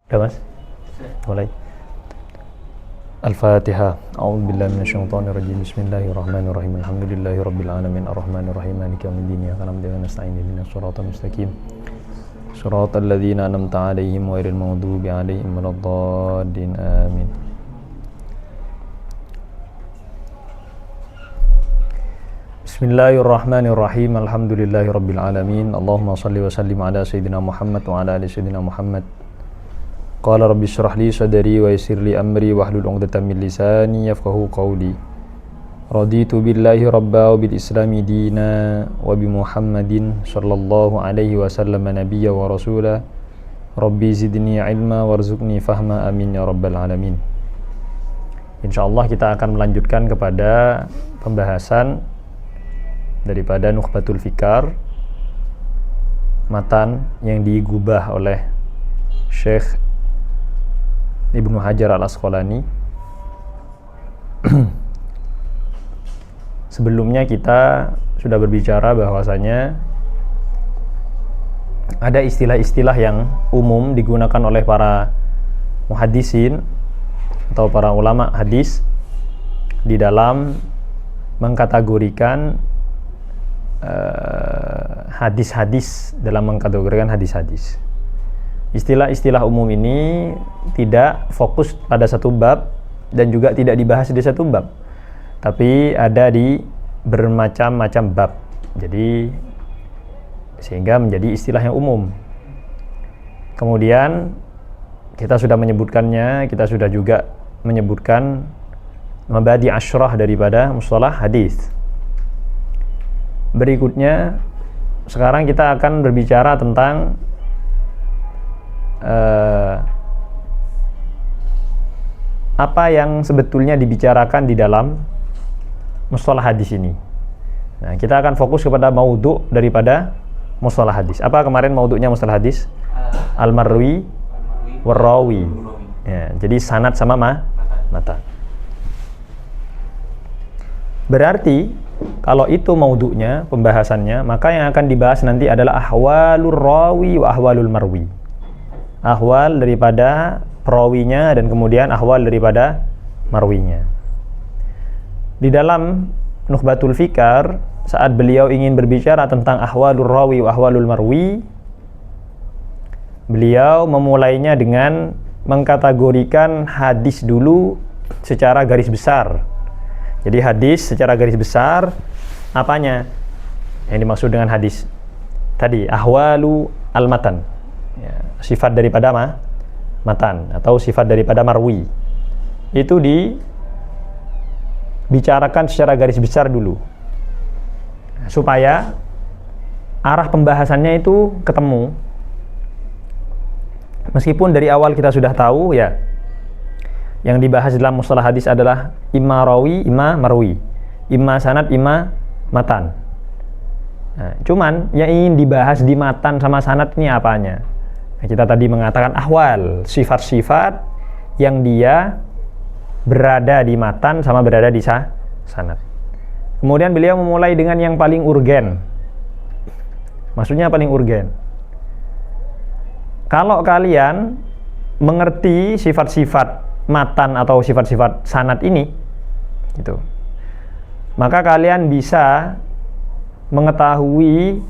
Udah mas? Mulai. Al-Fatihah. A'udzubillahi minasyaitonirrajim. Bismillahirrahmanirrahim. Alhamdulillahirabbil alamin arrahmanirrahim maliki yaumiddin. Iyyaka na'budu wa iyyaka nasta'in. Ihdinas siratal mustaqim. Siratal ladzina an'amta 'alaihim ghairil maghdubi 'alaihim waladdallin. Amin. Bismillahirrahmanirrahim. Alhamdulillahirabbil alamin. Allahumma shalli wa sallim ala sayyidina Muhammad wa ala ali sayyidina Muhammad. Qala rabbi shrah li sadri wa yassir li amri wahlul 'uqdatam min lisani yafqahu qawli. Raditu billahi rabba wa bil islami dina wa bi Muhammadin sallallahu alaihi wasallam nabiyya wa rasula. Rabbi zidni ilma warzuqni fahma, amin ya rabbal alamin. Insyaallah kita akan melanjutkan kepada pembahasan daripada Nukhbatul Fikar, matan yang digubah oleh Syekh Ibnu Hajar Al-Asqalani. Sebelumnya kita sudah berbicara bahwasanya ada istilah-istilah yang umum digunakan oleh para muhaddisin atau para ulama hadis di dalam mengkategorikan hadis-hadis, dalam mengkategorikan hadis-hadis. Istilah-istilah umum ini tidak fokus pada satu bab dan juga tidak dibahas di satu bab, tapi ada di bermacam-macam bab. Jadi sehingga menjadi istilah yang umum. Kemudian kita sudah menyebutkannya, kita sudah juga menyebutkan mabadi asyrah daripada mustalah hadis. Berikutnya sekarang kita akan berbicara tentang apa yang sebetulnya dibicarakan di dalam mustalah hadis ini. Nah, kita akan fokus kepada maudhu' daripada mustalah hadis. Apa kemarin maudhu'nya mustalah hadis? Al-marwi war-rawi. Ya, jadi sanad sama matan. Berarti kalau itu maudhu'nya, pembahasannya, maka yang akan dibahas nanti adalah ahwalur rawi wa ahwalul marwi. Ahwal daripada perawinya dan kemudian ahwal daripada marwinya. Di dalam Nukhbatul Fikar, saat beliau ingin berbicara tentang ahwalur rawi wa ahwalul marwi, beliau memulainya dengan mengkategorikan hadis dulu secara garis besar. Jadi hadis secara garis besar, apanya yang dimaksud dengan hadis tadi? Ahwalu al-matan, ya, sifat daripada matan atau sifat daripada marwi. Itu dibicarakan secara garis besar dulu supaya arah pembahasannya itu ketemu. Meskipun dari awal kita sudah tahu ya, yang dibahas dalam mustalah hadis adalah imma rawi, imma marwi, imma sanad, imma matan. Nah, cuman yang ingin dibahas di matan sama sanad ini apanya? Nah, kita tadi mengatakan ahwal, sifat-sifat yang dia berada di matan sama berada di sanad. Kemudian beliau memulai dengan yang paling urgen. Maksudnya paling urgen. Kalau kalian mengerti sifat-sifat matan atau sifat-sifat sanad ini, gitu, maka kalian bisa mengetahui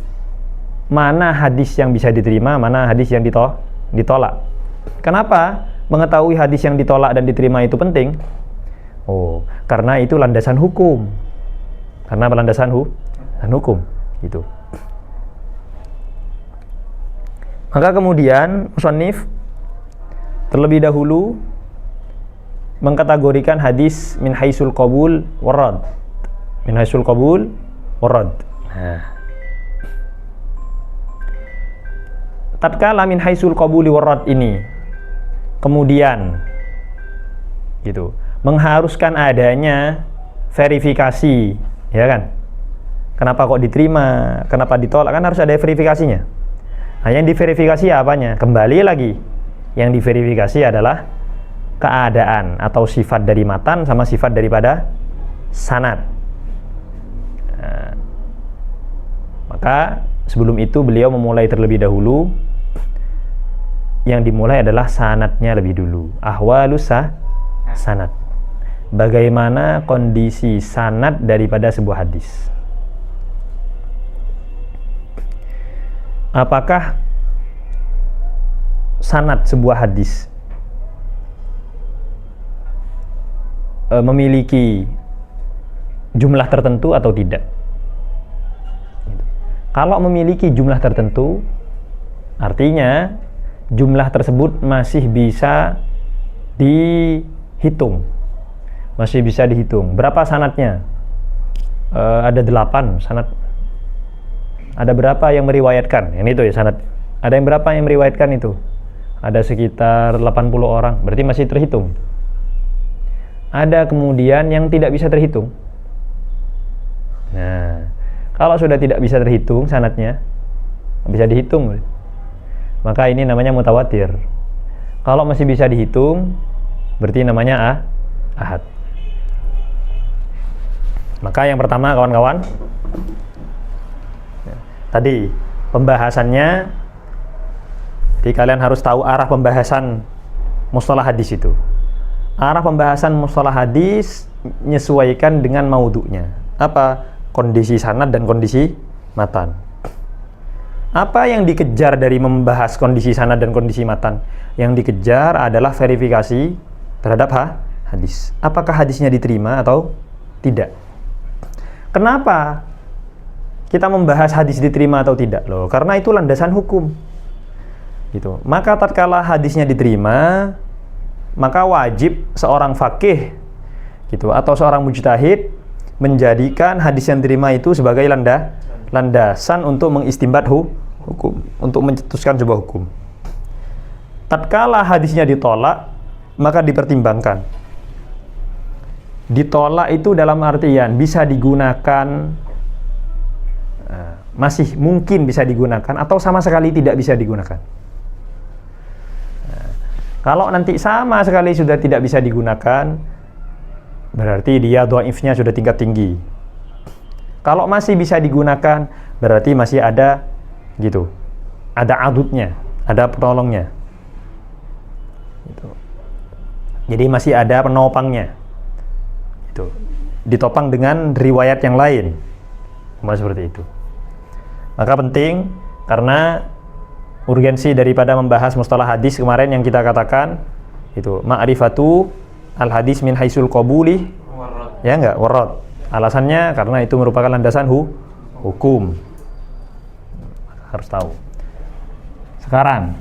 mana hadis yang bisa diterima, mana hadis yang ditolak. Kenapa mengetahui hadis yang ditolak dan diterima itu penting? Oh, karena itu landasan hukum. Karena landasan hukum, gitu. Maka kemudian musannif terlebih dahulu mengkategorikan hadis min haisul qabul warad. Min haisul qabul warad. Nah, tatkala min haisul qabuli warad ini kemudian gitu mengharuskan adanya verifikasi, ya kan? Kenapa kok diterima, kenapa ditolak, kan harus ada verifikasinya. Nah, yang diverifikasi apanya? Kembali lagi, yang diverifikasi adalah keadaan atau sifat dari matan sama sifat daripada sanad. Nah, maka sebelum itu beliau memulai terlebih dahulu yang dimulai adalah sanadnya lebih dulu. Ahwalus sanad. Bagaimana kondisi sanad daripada sebuah hadis? Apakah sanad sebuah hadis memiliki jumlah tertentu atau tidak? Kalau memiliki jumlah tertentu, artinya jumlah tersebut masih bisa dihitung. Masih bisa dihitung. Berapa sanadnya? Ada 8 sanad. Ada berapa yang meriwayatkan? Ini itu ya sanad. Ada yang berapa yang meriwayatkan itu? Ada sekitar 80 orang. Berarti masih terhitung. Ada kemudian yang tidak bisa terhitung. Nah, kalau sudah tidak bisa terhitung sanadnya, bisa dihitung, maka ini namanya mutawatir. Kalau masih bisa dihitung, berarti namanya ahad. Maka yang pertama kawan-kawan, tadi pembahasannya, jadi kalian harus tahu arah pembahasan mustalah hadis itu. Arah pembahasan mustalah hadis menyesuaikan dengan maudhu'nya. Apa? Kondisi sanad dan kondisi matan. Apa yang dikejar dari membahas kondisi sanad dan kondisi matan? Yang dikejar adalah verifikasi terhadap hadis. Apakah hadisnya diterima atau tidak? Kenapa kita membahas hadis diterima atau tidak? Loh, karena itu landasan hukum. Gitu. Maka tatkala hadisnya diterima, maka wajib seorang faqih gitu atau seorang mujtahid menjadikan hadis yang diterima itu sebagai landasan untuk mengistinbat hukum, untuk mencetuskan sebuah hukum. Tatkala hadisnya ditolak, maka dipertimbangkan. Ditolak itu dalam artian bisa digunakan, masih mungkin bisa digunakan, atau sama sekali tidak bisa digunakan. Kalau nanti sama sekali sudah tidak bisa digunakan, berarti dia dhaifnya sudah tingkat tinggi. Kalau masih bisa digunakan, berarti masih ada gitu, ada adudnya, ada penolongnya gitu. Jadi masih ada penopangnya gitu. Ditopang dengan riwayat yang lain, seperti itu. Maka penting, karena urgensi daripada membahas mustalah hadis kemarin yang kita katakan itu ma'rifatu al hadis min haisul qabuli, ya enggak, warad. Alasannya karena itu merupakan landasan hukum. Harus tahu. Sekarang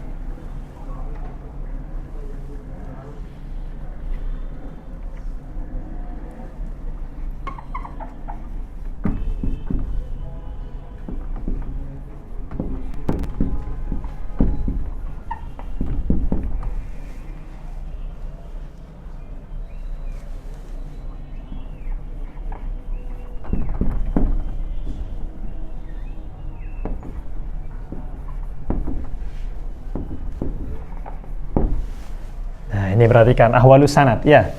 ini perhatikan ahwalus sanad ya.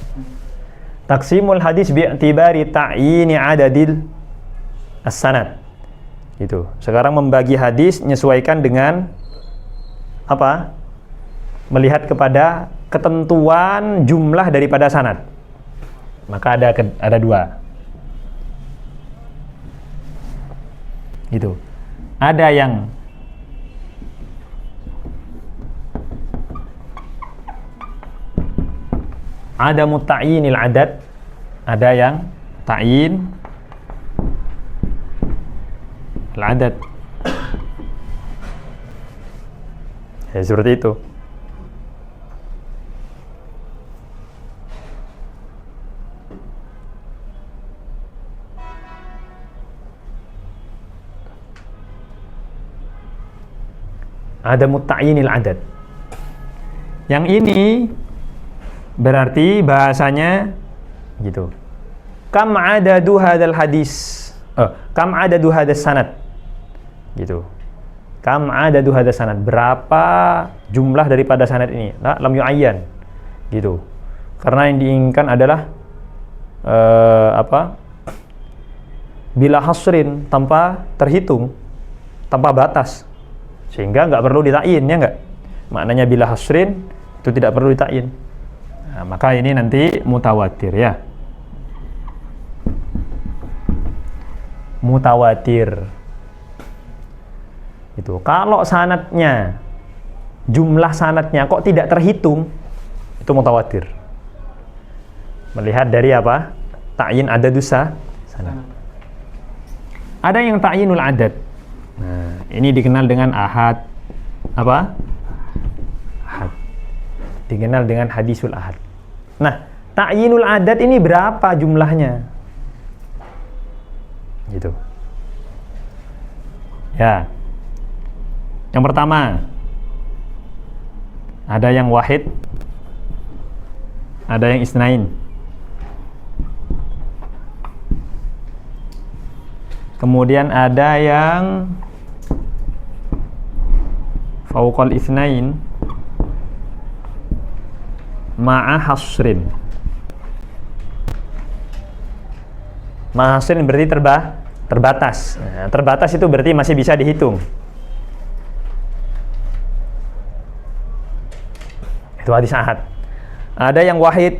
Taqsimul hadis bi'tibari ta'yini adadil as-sanad. Gitu. Sekarang membagi hadis menyesuaikan dengan apa? Melihat kepada ketentuan jumlah daripada sanad. Maka ada dua. Gitu. Ada yang ada muta'yinil adad, ada yang ta'yin al-adad. Ya, seperti itu. Ada muta'yinil adad. Yang ini berarti bahasanya gitu. Kam adadu hadal hadis. Kam adadu hadas sanad. Gitu. Kam adadu hadas sanad. Berapa jumlah daripada sanad ini? Nah, lam yu'ayyan. Gitu. Karena yang diinginkan adalah bila hasrin, tanpa terhitung, tanpa batas. Sehingga enggak perlu ditakyin, ya enggak? maknanya bila hasrin, itu tidak perlu ditakyin. Nah, maka ini nanti mutawatir ya. Mutawatir. Itu kalau sanadnya, jumlah sanadnya kok tidak terhitung, itu mutawatir. Melihat dari apa? Ta'yin adadus sanad. Ada yang ta'yinul adad. Nah, ini dikenal dengan ahad. Apa? Ahad. Dikenal dengan hadisul ahad. Nah, ta'yinul adad ini berapa jumlahnya? Gitu. Ya. Yang pertama, ada yang wahid, ada yang isnain. Kemudian ada yang fauqal isnain ma'a hasrin. Ma'a hasrin berarti terbatas. Nah, terbatas itu berarti masih bisa dihitung. Itu hadis ahad. Ada yang wahid.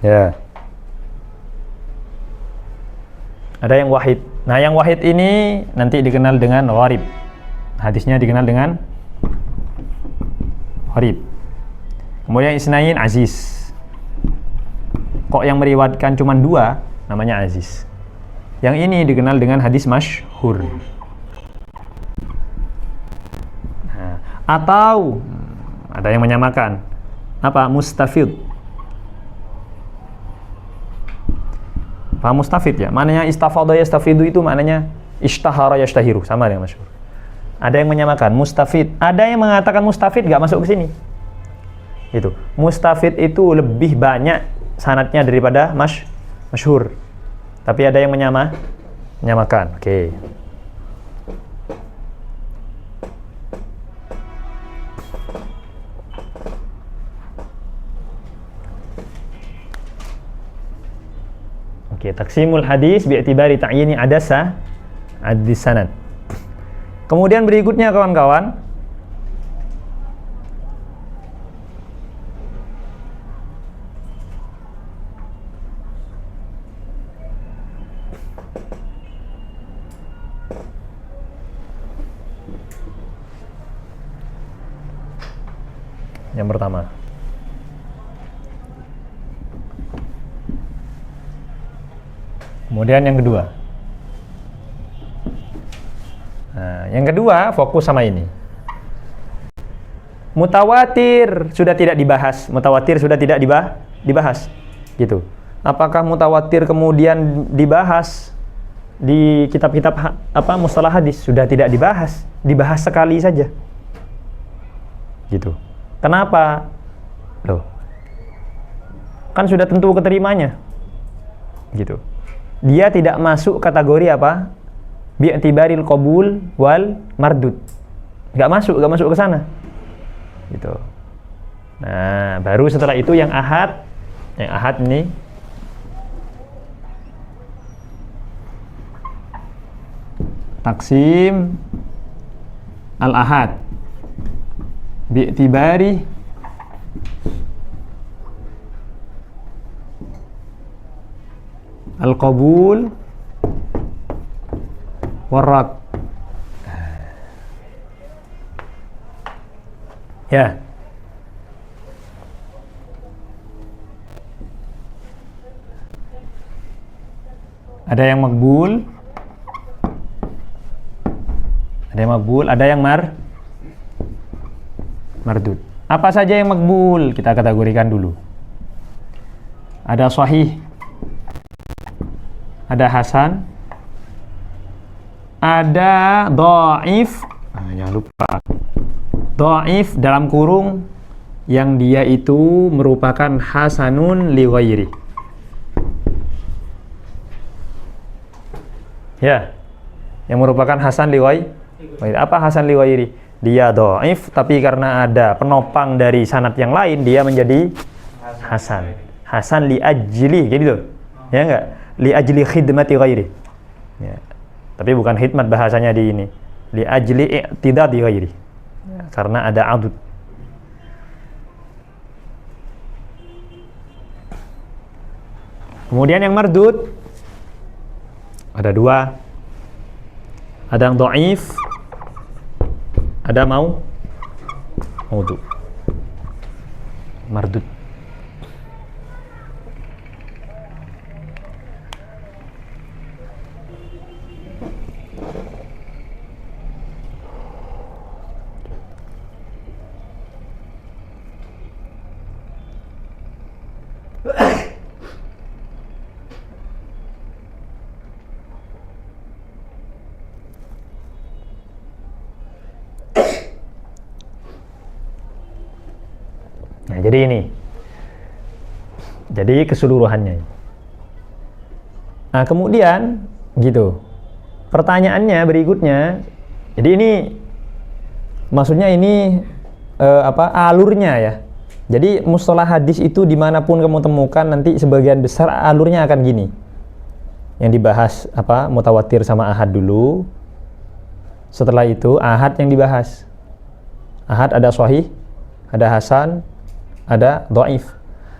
Ya. Ada yang wahid. Nah, yang wahid ini nanti dikenal dengan gharib. Hadisnya dikenal dengan gharib. Kemudian isnain aziz. Kok yang meriwayatkan cuma 2 namanya aziz. Yang ini dikenal dengan hadis masyhur. Nah, atau ada yang menyamakan apa? Mustafid. Paham mustafid ya? Maknanya istafadha yastafidu itu maknanya ishtahara yashtahiru, sama dengan masyhur. Ada yang menyamakan mustafid, ada yang mengatakan mustafid gak masuk ke sini. Itu. Mustafid itu lebih banyak sanadnya daripada masyhur. Tapi ada yang menyamakan. Oke. Oke, taksimul hadis bi'tibari ta'yini adasa adis sanad. Kemudian berikutnya kawan-kawan, yang pertama, kemudian yang kedua. Nah, yang kedua fokus sama ini. Mutawatir sudah tidak dibahas. Mutawatir sudah tidak dibahas. Gitu. Apakah mutawatir kemudian dibahas di kitab-kitab mustalah hadis? Sudah tidak dibahas. Dibahas sekali saja. Gitu. Kenapa? Loh. Kan sudah tentu keterimanya. Gitu. Dia tidak masuk kategori apa? Bi'tibaril qabul wal mardud. Gak masuk ke sana. Gitu. Nah, baru setelah itu yang ahad. Yang ahad ini taksim al-ahad bi'tibari al-qabul warad. Ya. Ada yang makbul. Ada yang makbul, ada yang mardud. Apa saja yang makbul? Kita kategorikan dulu. Ada sahih, ada hasan, ada dhaif. Jangan lupa dhaif dalam kurung yang dia itu merupakan hasanun li ghairi. Ya, yang merupakan hasan li ghairi. Apa hasan li ghairi? Dia dhaif tapi karena ada penopang dari sanad yang lain dia menjadi hasan. Hasan li ajli, gitu. Ya enggak? Li ajli khidmati ghairi. Ya. Tapi bukan khidmat bahasanya di ini. li ajli i'tidadi ghairi. Karena ada adud. Kemudian yang mardud ada dua. Ada yang dhaif, ada maudhu. Mardud. Nah, jadi ini. Jadi keseluruhannya. Nah, kemudian gitu. Pertanyaannya berikutnya. Jadi ini maksudnya ini alurnya ya. Jadi mustalah hadis itu dimanapun kamu temukan nanti sebagian besar alurnya akan gini. Yang dibahas mutawatir sama ahad dulu. Setelah itu ahad yang dibahas. Ahad ada sahih, ada hasan, ada dhaif.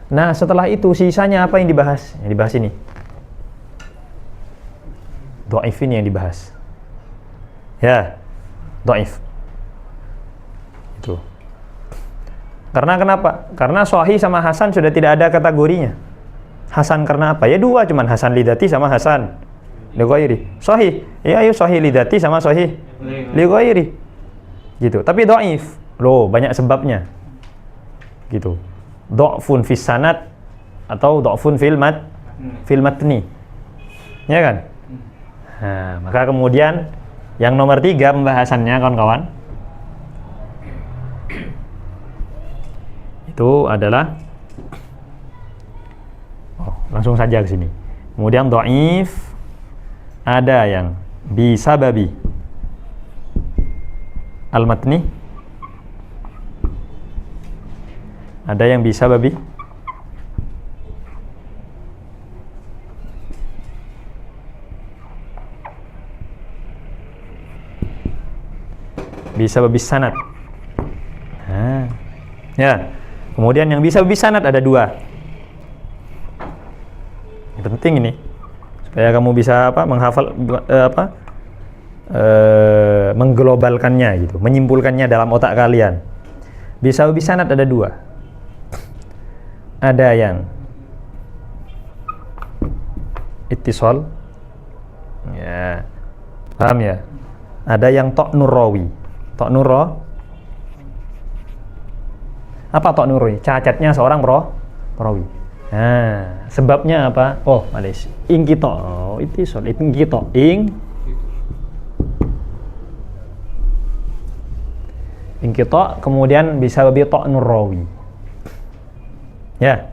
Nah, setelah itu sisanya apa yang dibahas? Yang dibahas ini. Dhaif ini yang dibahas. Ya, dhaif. Itu. Karena kenapa? Karena sahih sama hasan sudah tidak ada kategorinya. Hasan karena apa? Ya dua cuman, hasan lidati sama hasan li ghairi. Sahih, ya ayo sahih lidati sama sahih li ghairi. Gitu. Tapi dhaif, loh banyak sebabnya. Gitu. Dha'fun fis sanad atau dha'fun fil matni. Ya kan? Nah, maka kemudian yang nomor 3 pembahasannya kawan-kawan itu adalah langsung saja ke sini. Kemudian dhaif ada yang bisababi al-matni, ada yang bisa babi sanad. Nah, ya. Kemudian yang bisa babi sanad ada 2. Ini penting ini supaya kamu bisa menghafal mengglobalkannya gitu, menyimpulkannya dalam otak kalian. Bisa babi sanad ada 2. Ada yang ittisal, ya, paham ya? Ada yang ta'nur rawi. Ta'nur apa ta'nur rawi? Cacatnya seorang perawi. Nah, sebabnya apa? Oh, malis. Ingkito, ittisal, ingkito, ingkito, kemudian bisa babi ta'nur rawi. Ya.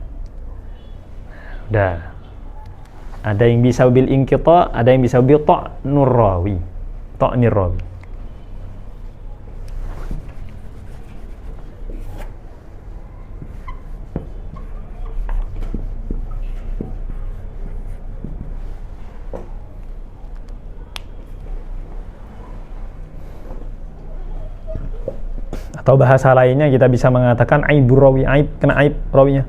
Udah. Ada yang bisa bil inqita, ada yang bisa bil ta'nur rawi. Ta'nir rawi. Atau bahasa lainnya kita bisa mengatakan aibur rawi, aib, kena aib rawinya.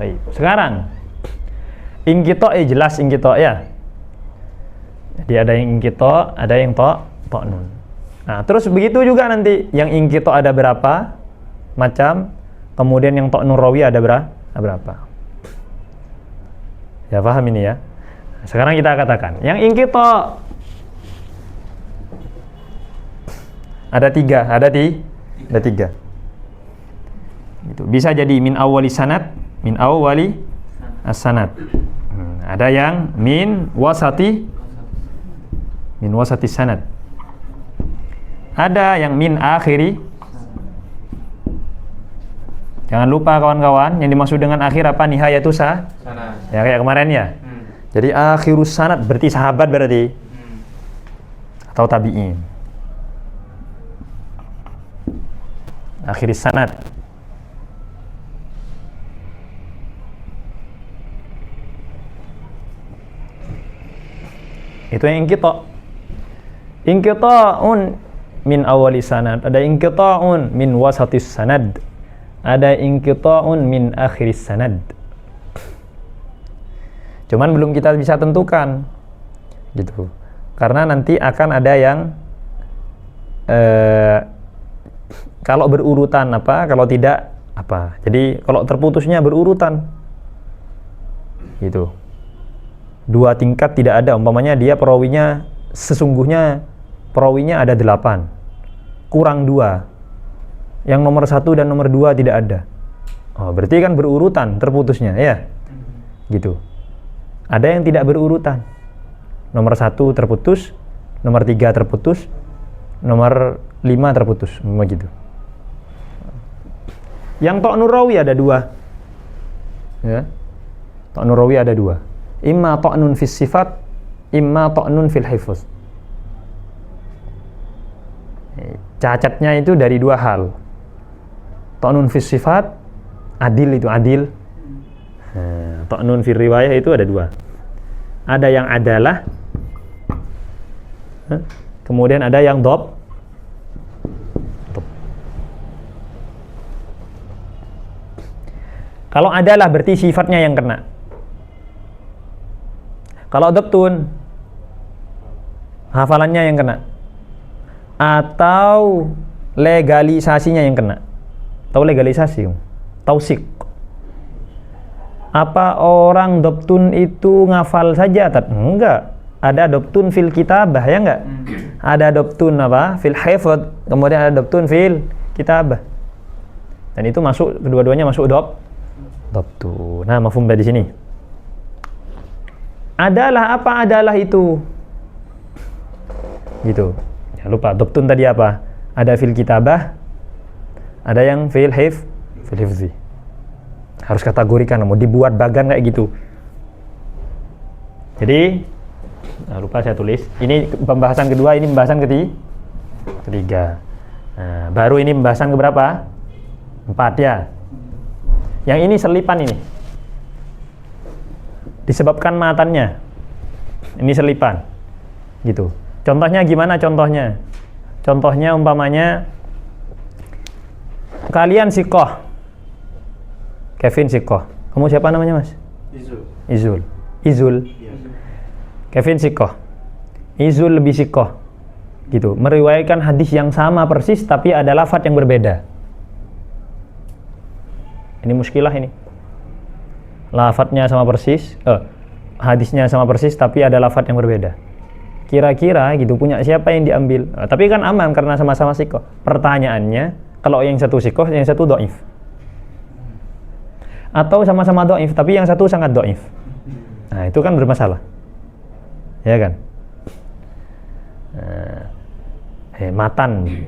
Baik. Sekarang ingkito jelas ingkito ya. Jadi ada yang ingkito, ada yang ta'nun. Nah, terus begitu juga nanti yang ingkito ada berapa macam, kemudian yang ta'nur rawi ada berapa. Ya, paham ini ya. Sekarang kita katakan yang ingkito ada 3, ada 3. Gitu. Bisa jadi min awwali sanad, min awwali as-sanad. Ada yang min wasati sanad. Ada yang min akhiri. Jangan lupa kawan-kawan, yang dimaksud dengan akhir apa? Nihayatu sanad. Ya kayak kemarin ya. Jadi akhirus sanad berarti sahabat berarti. Atau tabi'in. Akhiris sanad. Itu yang inqita'. Inqita'un min awali sanad, ada inqita'un min wasatis sanad, ada inqita'un min akhiris sanad. Cuman belum kita bisa tentukan gitu. Karena nanti akan ada yang kalau berurutan apa, kalau tidak apa. Jadi kalau terputusnya berurutan gitu. 2 tingkat tidak ada, umpamanya dia perawinya sesungguhnya perawinya ada 8, kurang 2, yang nomor 1 dan nomor 2 tidak ada. Oh, berarti kan berurutan terputusnya, ya gitu. Ada yang tidak berurutan, nomor 1 terputus, nomor 3 terputus, nomor 5 terputus, begitu. Yang ta'nur rawi ada 2, ya. Ta'nur rawi ada 2, imma ta'nun fis sifat, imma ta'nun fil hifz. Cacatnya itu dari 2 hal. Ta'nun fis sifat, adil itu adil. Ta'nun fil riwayah itu ada 2. Ada yang adalah, kemudian ada yang dhab. Kalau adalah berarti sifatnya yang kena. Kalau dhabtun, hafalannya yang kena. Atau legalisasinya yang kena. Tahu legalisasi? Tausik. Apa orang dhabtun itu ngafal saja? Enggak. Ada dhabtun fil kitabah, ya enggak? Ada dhabtun apa? Fil hifdz, kemudian ada dhabtun fil kitabah. Dan itu masuk, kedua-duanya masuk dhabtun. Nah, mafhum di sini. Adalah apa adalah itu? Gitu. Ya, lupa dhabtun tadi apa? Ada fil kitabah, ada yang fil hifzi. Harus kategorikan, mau dibuat bagan kayak gitu. Jadi, lupa saya tulis. Ini pembahasan kedua, ini pembahasan ketiga. Nah, baru ini pembahasan keberapa? 4 ya. Yang ini selipan ini. Disebabkan matannya. Ini selipan. Gitu. Contohnya gimana contohnya? Contohnya umpamanya kalian sikoh. Kevin sikoh. Kamu siapa namanya, Mas? Izul. Iya. Kevin sikoh. Izul lebih sikoh. Gitu. Meriwayatkan hadis yang sama persis tapi ada lafadz yang berbeda. Ini muskilah ini. Lafadznya sama persis, hadisnya sama persis tapi ada lafadz yang berbeda. Kira-kira gitu punya siapa yang diambil? Tapi kan aman karena sama-sama sikoh. Pertanyaannya, kalau yang satu sikoh, yang satu dhaif. Atau sama-sama dhaif tapi yang satu sangat dhaif. Nah, itu kan bermasalah. Ya kan? Matan.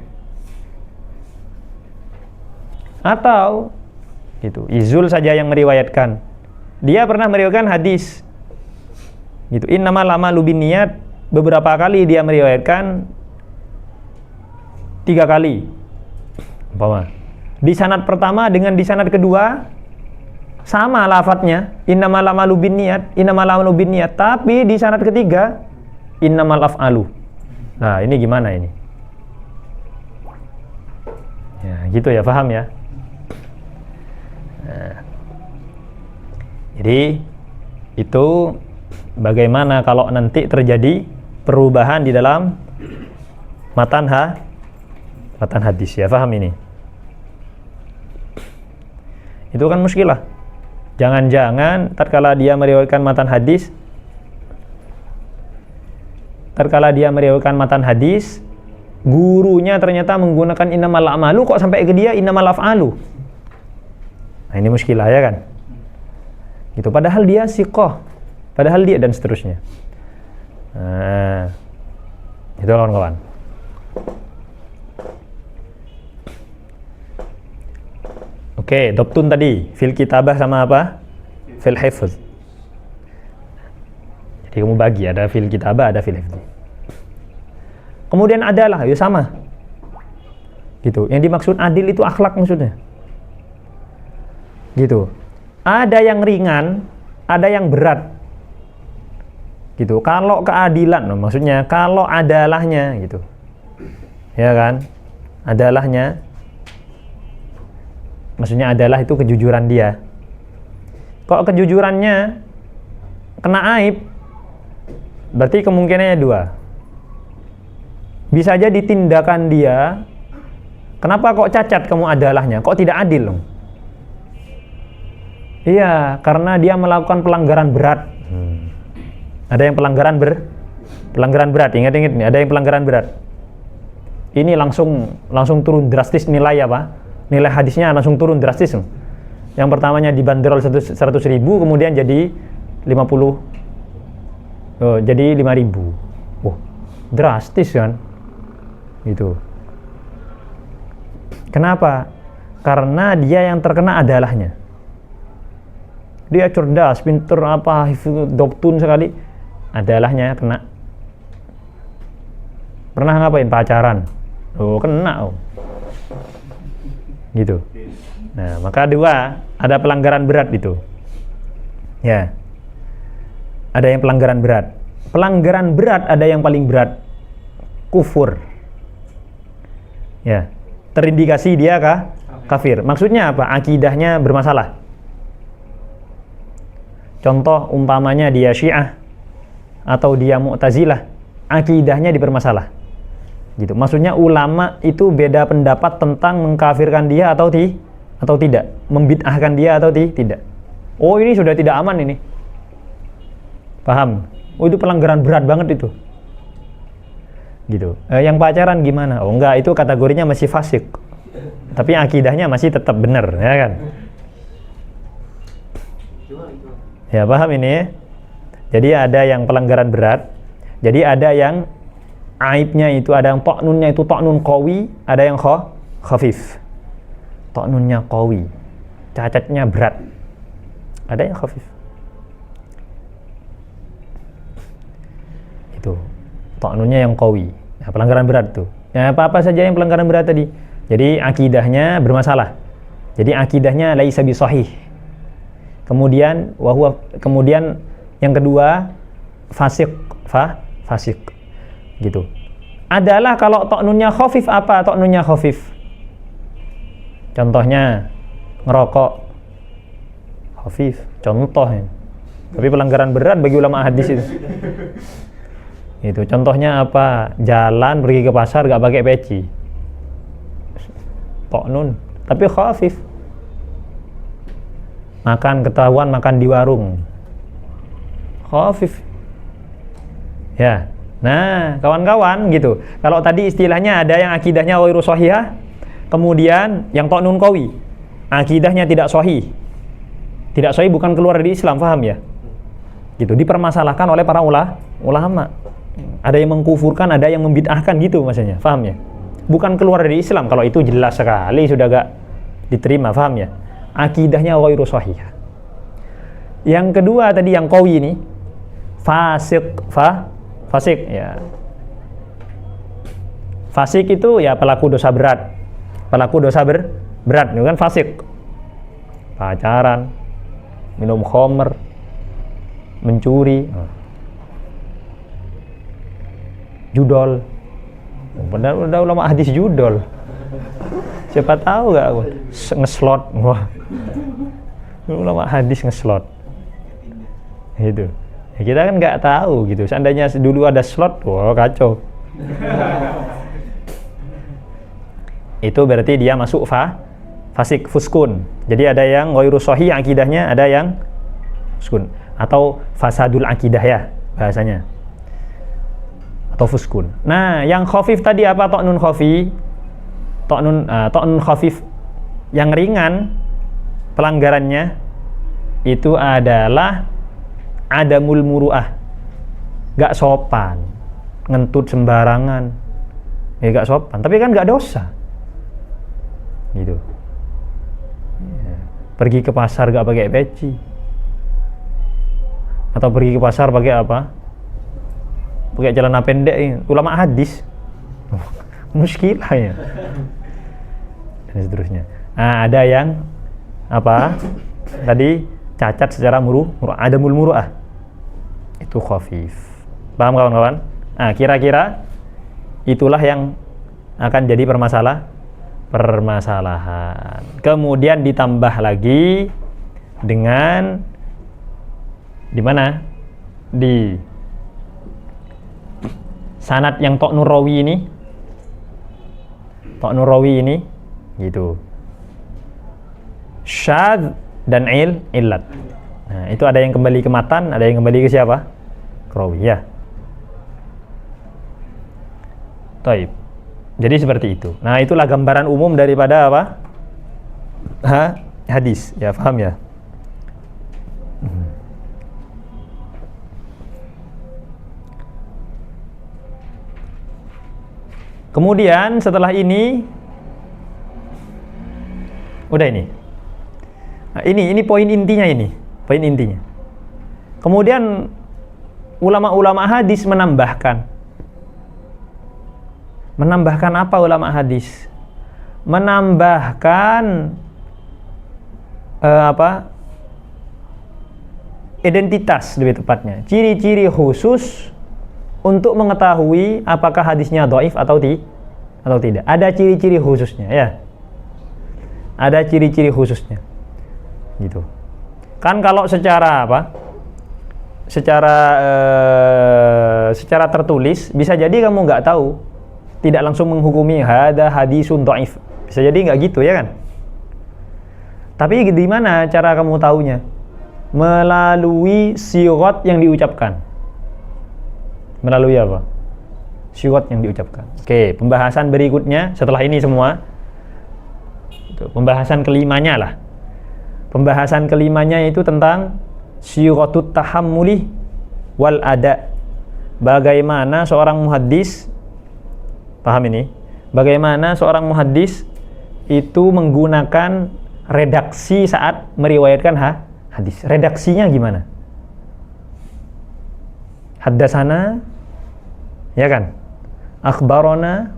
Atau gitu, Izul saja yang meriwayatkan. Dia pernah meriwayatkan hadis. Gitu, innamal a'malu binniyat, beberapa kali dia meriwayatkan 3 kali. Umpama di sanad pertama dengan di sanad kedua sama lafadznya, innamal a'malu binniyat, tapi di sanad ketiga innamal af'alu. Nah, ini gimana ini? Ya, gitu ya, paham ya? Nah, jadi itu bagaimana kalau nanti terjadi perubahan di dalam matan hadis, ya, paham ini? Itu kan muskilah. Jangan-jangan tatkala dia meriwayatkan matan hadis, gurunya ternyata menggunakan innamal a'malu, kok sampai ke dia innamal af'alu. Nah, ini muskilah, ya kan? Gitu, padahal dia siqah, padahal dia, dan seterusnya. Nah, itu kawan-kawan. Oke, dhabtun tadi, fil kitabah sama apa? Fil hifz. Jadi kamu bagi, ada fil kitabah, ada fil hifz. Kemudian adalah, ya sama. Gitu. Yang dimaksud adil itu akhlak maksudnya. Gitu. Ada yang ringan, ada yang berat. gitu. Kalau keadilan, maksudnya kalau adalahnya gitu, ya kan, adalahnya, maksudnya adalah itu kejujuran dia. Kok kejujurannya kena aib, berarti kemungkinannya dua. Bisa aja ditindakan dia, kenapa kok cacat kamu adalahnya, kok tidak adil dong? Iya, karena dia melakukan pelanggaran berat. Ada yang pelanggaran berat, ingat-ingat nih, ada yang pelanggaran berat. Ini langsung turun drastis nilai apa? Nilai hadisnya langsung turun drastis. Yang pertamanya dibanderol 100.000, kemudian jadi 50, jadi 5.000. Wah, drastis kan? Gitu. Kenapa? Karena dia yang terkena adalahnya. Dia cerdas, pinter, apa, doktun sekali, adalahnya kena. Pernah ngapain? Pacaran. Oh, kena. Oh. Gitu. Nah, maka dua, ada pelanggaran berat itu. Ya. Ada yang pelanggaran berat. Pelanggaran berat ada yang paling berat. Kufur. Ya. Terindikasi dia kafir. Maksudnya apa? Akidahnya bermasalah. Contoh umpamanya dia Syiah atau dia Mu'tazilah, akidahnya dipermasalah. Gitu. Maksudnya ulama itu beda pendapat tentang mengkafirkan dia atau tidak, membid'ahkan dia atau tidak. Oh, ini sudah tidak aman ini. Paham? Oh, itu pelanggaran berat banget itu. Gitu. Yang pacaran gimana? Oh, enggak, itu kategorinya masih fasik. Tapi akidahnya masih tetap benar, ya kan? Ya, paham ini ya? Jadi ada yang pelanggaran berat. Jadi ada yang aibnya itu, ada yang ta'nunnya itu ta'nun qawi, ada yang khafif. Ta'nunnya qawi, cacatnya berat. Ada yang khafif. Itu ta'nunnya yang qawi. Nah, pelanggaran berat tuh. Ya, apa-apa saja yang pelanggaran berat tadi. Jadi akidahnya bermasalah. Jadi akidahnya laisa bi sahih. Kemudian yang kedua fasik, fasik. Gitu. Adalah kalau ta'nunnya khafif, apa ta'nunnya khafif? Contohnya ngerokok. Khafif, contohnya. Tapi pelanggaran berat bagi ulama hadis itu. Itu contohnya apa? Jalan pergi ke pasar gak pakai peci. Ta'nun, tapi khafif. Ketahuan makan di warung. Khafif. Ya. Nah, kawan-kawan gitu. Kalau tadi istilahnya ada yang akidahnya ghairu shahihah, kemudian yang ta'nun qawi, akidahnya tidak sahih. Tidak sahih bukan keluar dari Islam, paham ya? Gitu, dipermasalahkan oleh para ulama. Ada yang mengkufurkan, ada yang membid'ahkan gitu maksudnya, paham ya? Bukan keluar dari Islam, kalau itu jelas sekali sudah gak diterima, paham ya? Akidahnya ghairu shahihah. Yang kedua tadi yang qawi ini fasik, fasik ya. Fasik itu ya pelaku dosa berat. Pelaku dosa berat itu kan fasik. Pacaran, minum khamr, mencuri, judol. Padahal udah ulama hadis judol. Siapa tahu gak aku ngeslot. Wah. Ulama hadis ngeslot. Gitu. Ya, kita kan nggak tahu gitu. Seandainya dulu ada slot, wah kacau. Itu berarti dia masuk fasik, fuskun. Jadi ada yang ghairu shahih akidahnya, ada yang fuskun atau fasadul akidah ya bahasanya. Atau fuskun. Nah, yang khafif tadi apa? Ta'nun khafi. Ta'nun khafif yang ringan pelanggarannya itu adalah adamul muru'ah, gak sopan, ngentut sembarangan, ya gak sopan, tapi kan gak dosa gitu ya. Pergi ke pasar gak pakai peci, atau pergi ke pasar pakai apa, pakai celana pendek, ulama hadis muskilah ya, dan seterusnya. Nah, ada yang apa tadi cacat secara adamul muru'ah, itu khafif. Paham kawan-kawan? Nah, kira-kira itulah yang akan jadi permasalahan. Kemudian ditambah lagi dengan di mana? Di sanad yang Tok Nurawi ini gitu. Syadz dan illat. Nah, itu ada yang kembali ke matan, ada yang kembali ke siapa? Rawi, ya. Taib. Jadi seperti itu. Nah, itulah gambaran umum daripada apa? Hadis. Ya, paham ya? Kemudian setelah ini udah ini. Nah, ini poin intinya ini. Poin intinya. Kemudian ulama-ulama hadis menambahkan apa ulama hadis? Menambahkan identitas lebih tepatnya, ciri-ciri khusus untuk mengetahui apakah hadisnya dhaif atau tidak. Ada ciri-ciri khususnya, ya. Ada ciri-ciri khususnya. Gitu. Kan kalau secara tertulis bisa jadi kamu nggak tahu, tidak langsung menghukumi hada hadisun dhaif. Bisa jadi nggak gitu, ya kan? Tapi di mana cara kamu tahunya? Melalui sirat yang diucapkan. Melalui apa? Sirat yang diucapkan. Oke, pembahasan berikutnya setelah ini semua. Pembahasan kelimanya lah. Pembahasan kelimanya itu tentang siratut tahammuli wal ada. Bagaimana seorang muhaddis, paham ini? Bagaimana seorang muhaddis itu menggunakan redaksi saat meriwayatkan hadis. Redaksinya gimana? Haddasana, ya kan? Akhbarona,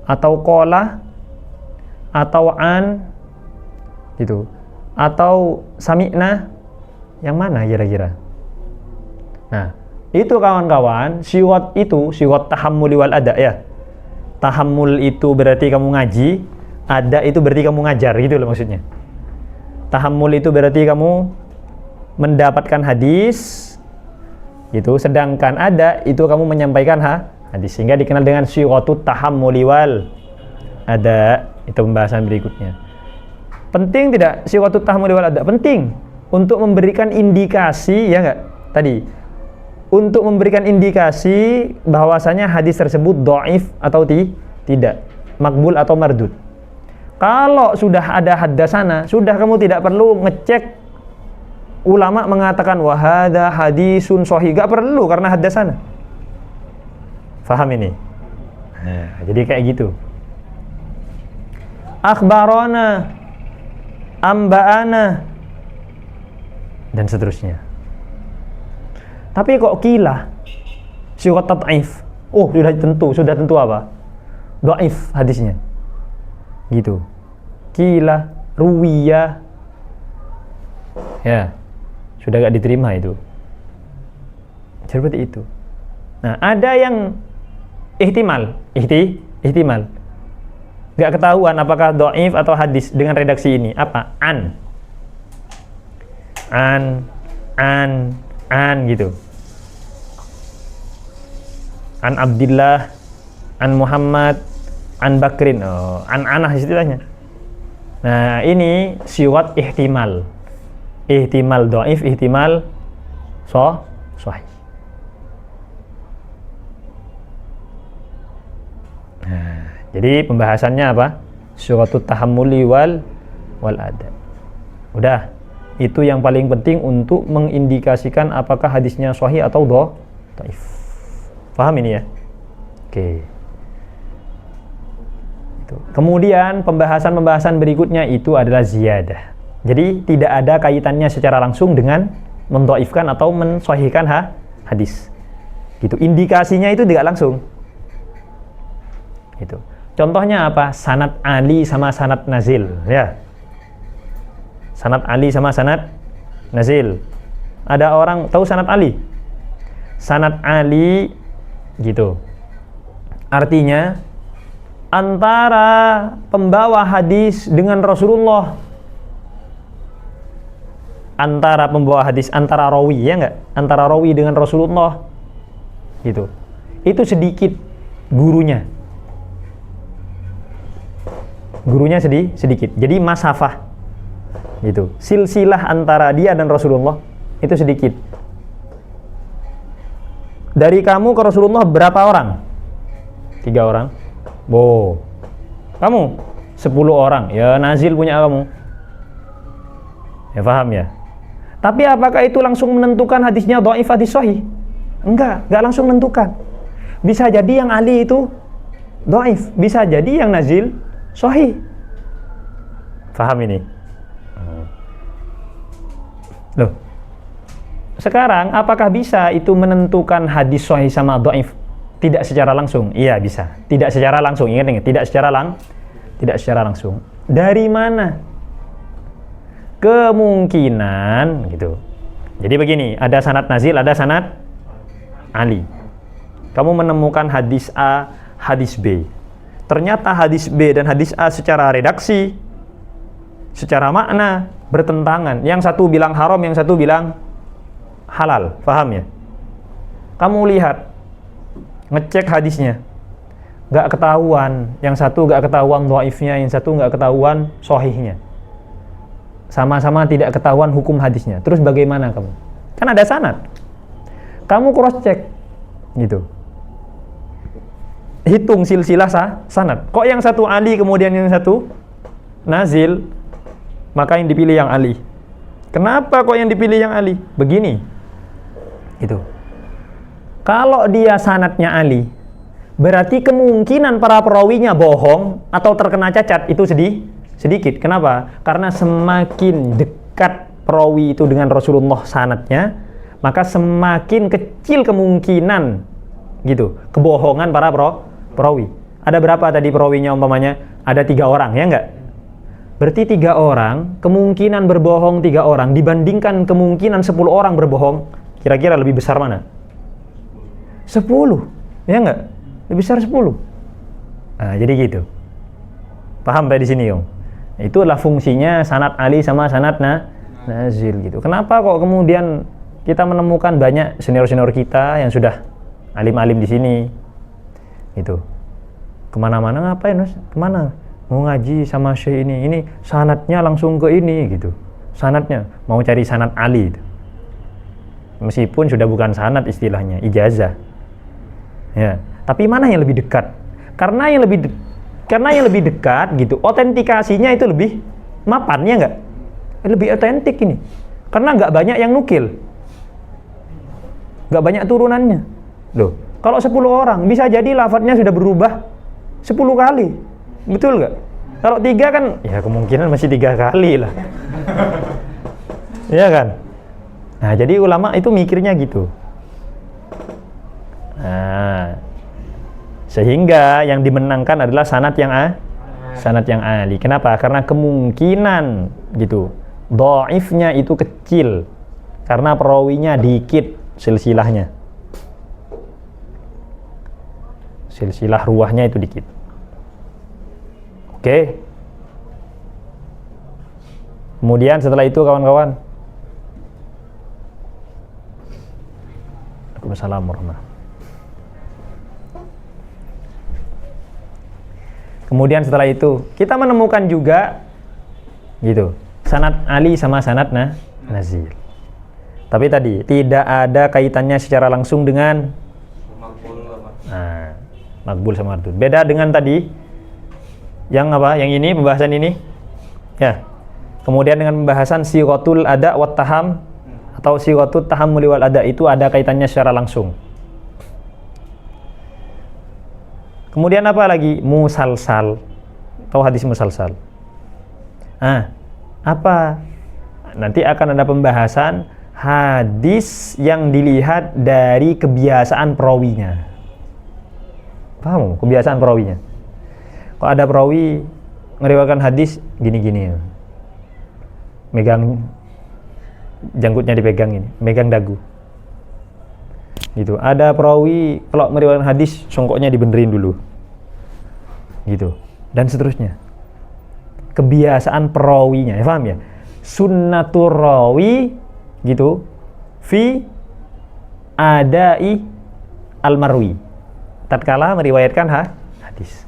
atau qala, atau an, gitu. Atau sami'na, yang mana kira-kira? Nah, itu kawan-kawan, siwat tahammuli wal ada, ya. Tahammul itu berarti kamu ngaji, ada itu berarti kamu ngajar, gitu loh maksudnya. Tahammul itu berarti kamu mendapatkan hadis, gitu. Sedangkan ada itu kamu menyampaikan hadis, sehingga dikenal dengan siwatut tahammuli wal ada. Itu pembahasan berikutnya. Penting tidak siwatut tahammuli wal ada? Penting untuk memberikan indikasi, ya enggak? Tadi untuk memberikan indikasi bahwasanya hadis tersebut dhaif atau tidak, makbul atau mardud. Kalau sudah ada haddasana, sudah kamu tidak perlu ngecek ulama mengatakan wahada hadisun sahih, gak perlu karena haddasana. Faham ini? Nah, jadi kayak gitu. Akhbarana, amba'ana, dan seterusnya. Tapi kok kila siwat tad'if, sudah tentu apa? Dhaif hadisnya. Gitu. Kila, ruwiya, ya, sudah gak diterima itu. Seperti itu. Nah, ada yang ihtimal, gak ketahuan apakah dhaif atau hadis dengan redaksi ini. Apa? An gitu. An Abdillah, an Muhammad, an Bakrin. Anah istilahnya. Nah, ini siwat ihtimal. Ihtimal dhaif, ihtimal sahih. Nah, jadi pembahasannya apa? Siratut tahammuli wal ada. Udah, itu yang paling penting untuk mengindikasikan apakah hadisnya sahih atau dhaif. Paham ini ya? Oke. Itu. Kemudian pembahasan berikutnya itu adalah ziyadah. Jadi tidak ada kaitannya secara langsung dengan mendhaifkan atau mensahihkan hadis. Gitu. Indikasinya itu tidak langsung. Gitu. Contohnya apa? Sanad Ali sama sanad nazil, ya. Sanad Ali sama sanad nazil. Ada orang tahu sanad Ali? sanad Ali gitu. Artinya antara pembawa hadis dengan Rasulullah, antara pembawa hadis, antara rawi, ya enggak? Antara rawi dengan Rasulullah gitu. Itu sedikit gurunya. Gurunya sedikit. Jadi masafah gitu. Silsilah antara dia dan Rasulullah itu sedikit. Dari kamu ke Rasulullah berapa orang? 3 orang. Kamu 10 orang. Ya nazil punya kamu. Ya paham ya? Tapi apakah itu langsung menentukan hadisnya dhaif hadis sahih? Enggak langsung menentukan. Bisa jadi yang Ali itu dhaif, bisa jadi yang nazil sahih. Paham ini? Loh. Sekarang apakah bisa itu menentukan hadis sahih sama dhaif? Tidak secara langsung. Iya bisa. Tidak secara langsung. Ingat, tidak secara langsung. Dari mana? Kemungkinan gitu. Jadi begini, ada sanad nazil, ada sanad Ali. Kamu menemukan hadis A, hadis B. Ternyata hadis B dan hadis A secara redaksi, secara makna bertentangan. Yang satu bilang haram, yang satu bilang halal. Paham ya? Kamu lihat, ngecek hadisnya, gak ketahuan. Yang satu gak ketahuan dhaifnya, yang satu gak ketahuan sahihnya. Sama-sama tidak ketahuan hukum hadisnya. Terus bagaimana kamu? Kan ada sanad. Kamu cross check gitu. Hitung silsilah sanad. Kok yang satu Ali kemudian yang satu nazil, maka yang dipilih yang Ali. Kenapa kok yang dipilih yang Ali? Begini. Gitu. Kalau dia sanadnya Ali, berarti kemungkinan para perawinya bohong atau terkena cacat itu sedikit. Kenapa? Karena semakin dekat perawi itu dengan Rasulullah sanadnya, maka semakin kecil kemungkinan gitu kebohongan para perawi. Ada berapa tadi perawinya umpamanya? Ada 3 orang, ya enggak? Berarti 3 orang, kemungkinan berbohong 3 orang dibandingkan kemungkinan 10 orang berbohong, kira-kira lebih besar mana? 10, ya enggak? Lebih besar 10. Nah, jadi gitu. Paham di sini, Yong? Itulah fungsinya sanad Ali sama sanad nazil gitu. Kenapa kok kemudian kita menemukan banyak senior-senior kita yang sudah alim-alim di sini gitu. Kemana-mana ngapain, Mas? Kemana? Mau ngaji sama syekh ini sanadnya langsung ke ini gitu. Sanadnya mau cari sanad Ali gitu. Meskipun sudah bukan sanad istilahnya, ijazah. Ya, tapi mana yang lebih dekat? Karena yang lebih dekat gitu, otentikasinya itu lebih mapan, ya enggak? Lebih otentik ini. Karena enggak banyak yang nukil. Enggak banyak turunannya. Loh, kalau 10 orang bisa jadi lafadznya sudah berubah 10 kali. Betul enggak? Kalau 3 kan ya kemungkinan masih 3 kali lah. Iya kan? Nah, jadi ulama itu mikirnya gitu. Nah, sehingga yang dimenangkan adalah sanad yang Ali. Kenapa? Karena kemungkinan gitu dhaifnya itu kecil karena perawinya dikit silsilahnya. Silsilah ruwahnya itu dikit. Oke. Kemudian setelah itu kawan-kawan, Waalaikumsalam warahmatullahi. Kemudian setelah itu kita menemukan juga gitu sanad Ali sama sanad nazil. Tapi tadi tidak ada kaitannya secara langsung dengan makbul sama mardud. Beda dengan tadi yang apa? Yang ini pembahasan ini. Ya. Kemudian dengan pembahasan sighatul ada wat taham atau sighatut tahammuli wal ada itu ada kaitannya secara langsung. Kemudian apa lagi? Musalsal. Tahu hadis musalsal? Apa? Nanti akan ada pembahasan hadis yang dilihat dari kebiasaan perawinya. Paham? Kebiasaan perawinya. Kalau ada perawi ngeriwayatkan hadis gini-gini. Megang janggutnya dipegang ini, megang dagu. Gitu. Ada perawi kalau meriwayatkan hadis songkoknya dibenerin dulu. Gitu. Dan seterusnya. Kebiasaan perawinya, ya paham ya? Sunnatur rawi gitu fi adai al-marwi. Tatkala meriwayatkan hadis.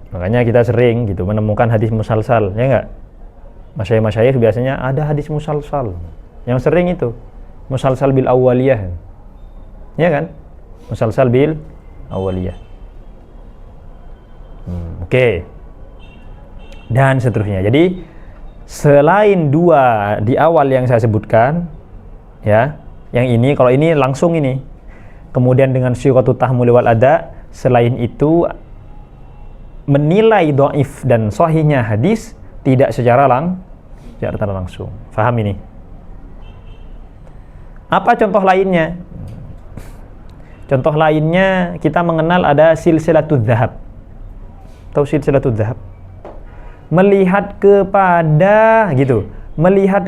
Makanya kita sering gitu menemukan hadis musalsal, ya enggak? Masyayikh biasanya ada hadis musalsal. Yang sering itu musalsal bil awwaliyah. Ya kan? Musalsal bil awwaliyah. Oke. Dan seterusnya. Jadi selain dua di awal yang saya sebutkan, ya, yang ini kalau ini langsung ini. Kemudian dengan syiqatut tahmul wal ada, selain itu menilai dhaif dan sahihnya hadis tidak secara langsung. Faham ini? Apa contoh lainnya? Contoh lainnya kita mengenal ada silsilatul dzahab. Tahu silsilatul dzahab? Melihat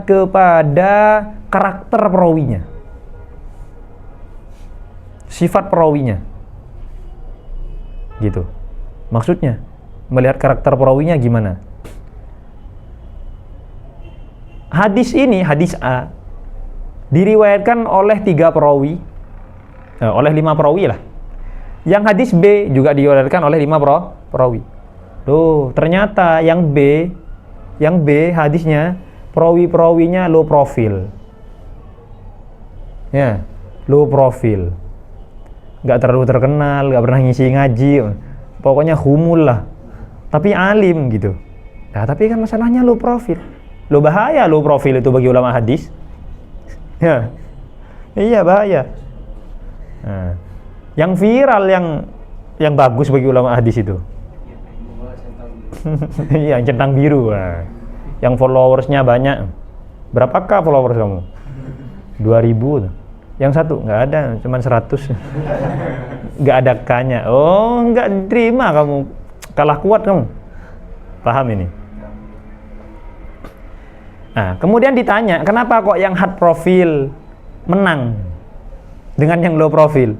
kepada karakter perawinya. Sifat perawinya. Gitu. Maksudnya melihat karakter perawinya gimana? Hadis ini, hadis A, diriwayatkan oleh 3 perawi, oleh 5 perawi lah. Yang hadis B juga diriwayatkan oleh 5 perawi. Loh, ternyata yang B hadisnya perawi-perawinya low profile. Ya, low profile. Nggak terlalu terkenal, nggak pernah ngisi ngaji. Pokoknya humul lah. Tapi alim gitu. Nah, tapi kan masalahnya low profile. Lo bahaya low profile itu bagi ulama hadis. Ya. Iya, bahaya. Nah, yang viral yang bagus bagi ulama hadis itu. Iya, yang centang biru. Nah, yang followersnya banyak. Berapakah followers kamu? 2000. Yang satu nggak ada, cuma 100. Nggak ada K-nya. Oh, nggak terima kamu. Kalah kuat kamu. Paham ini? Nah, kemudian ditanya, kenapa kok yang high profile menang dengan yang low profile?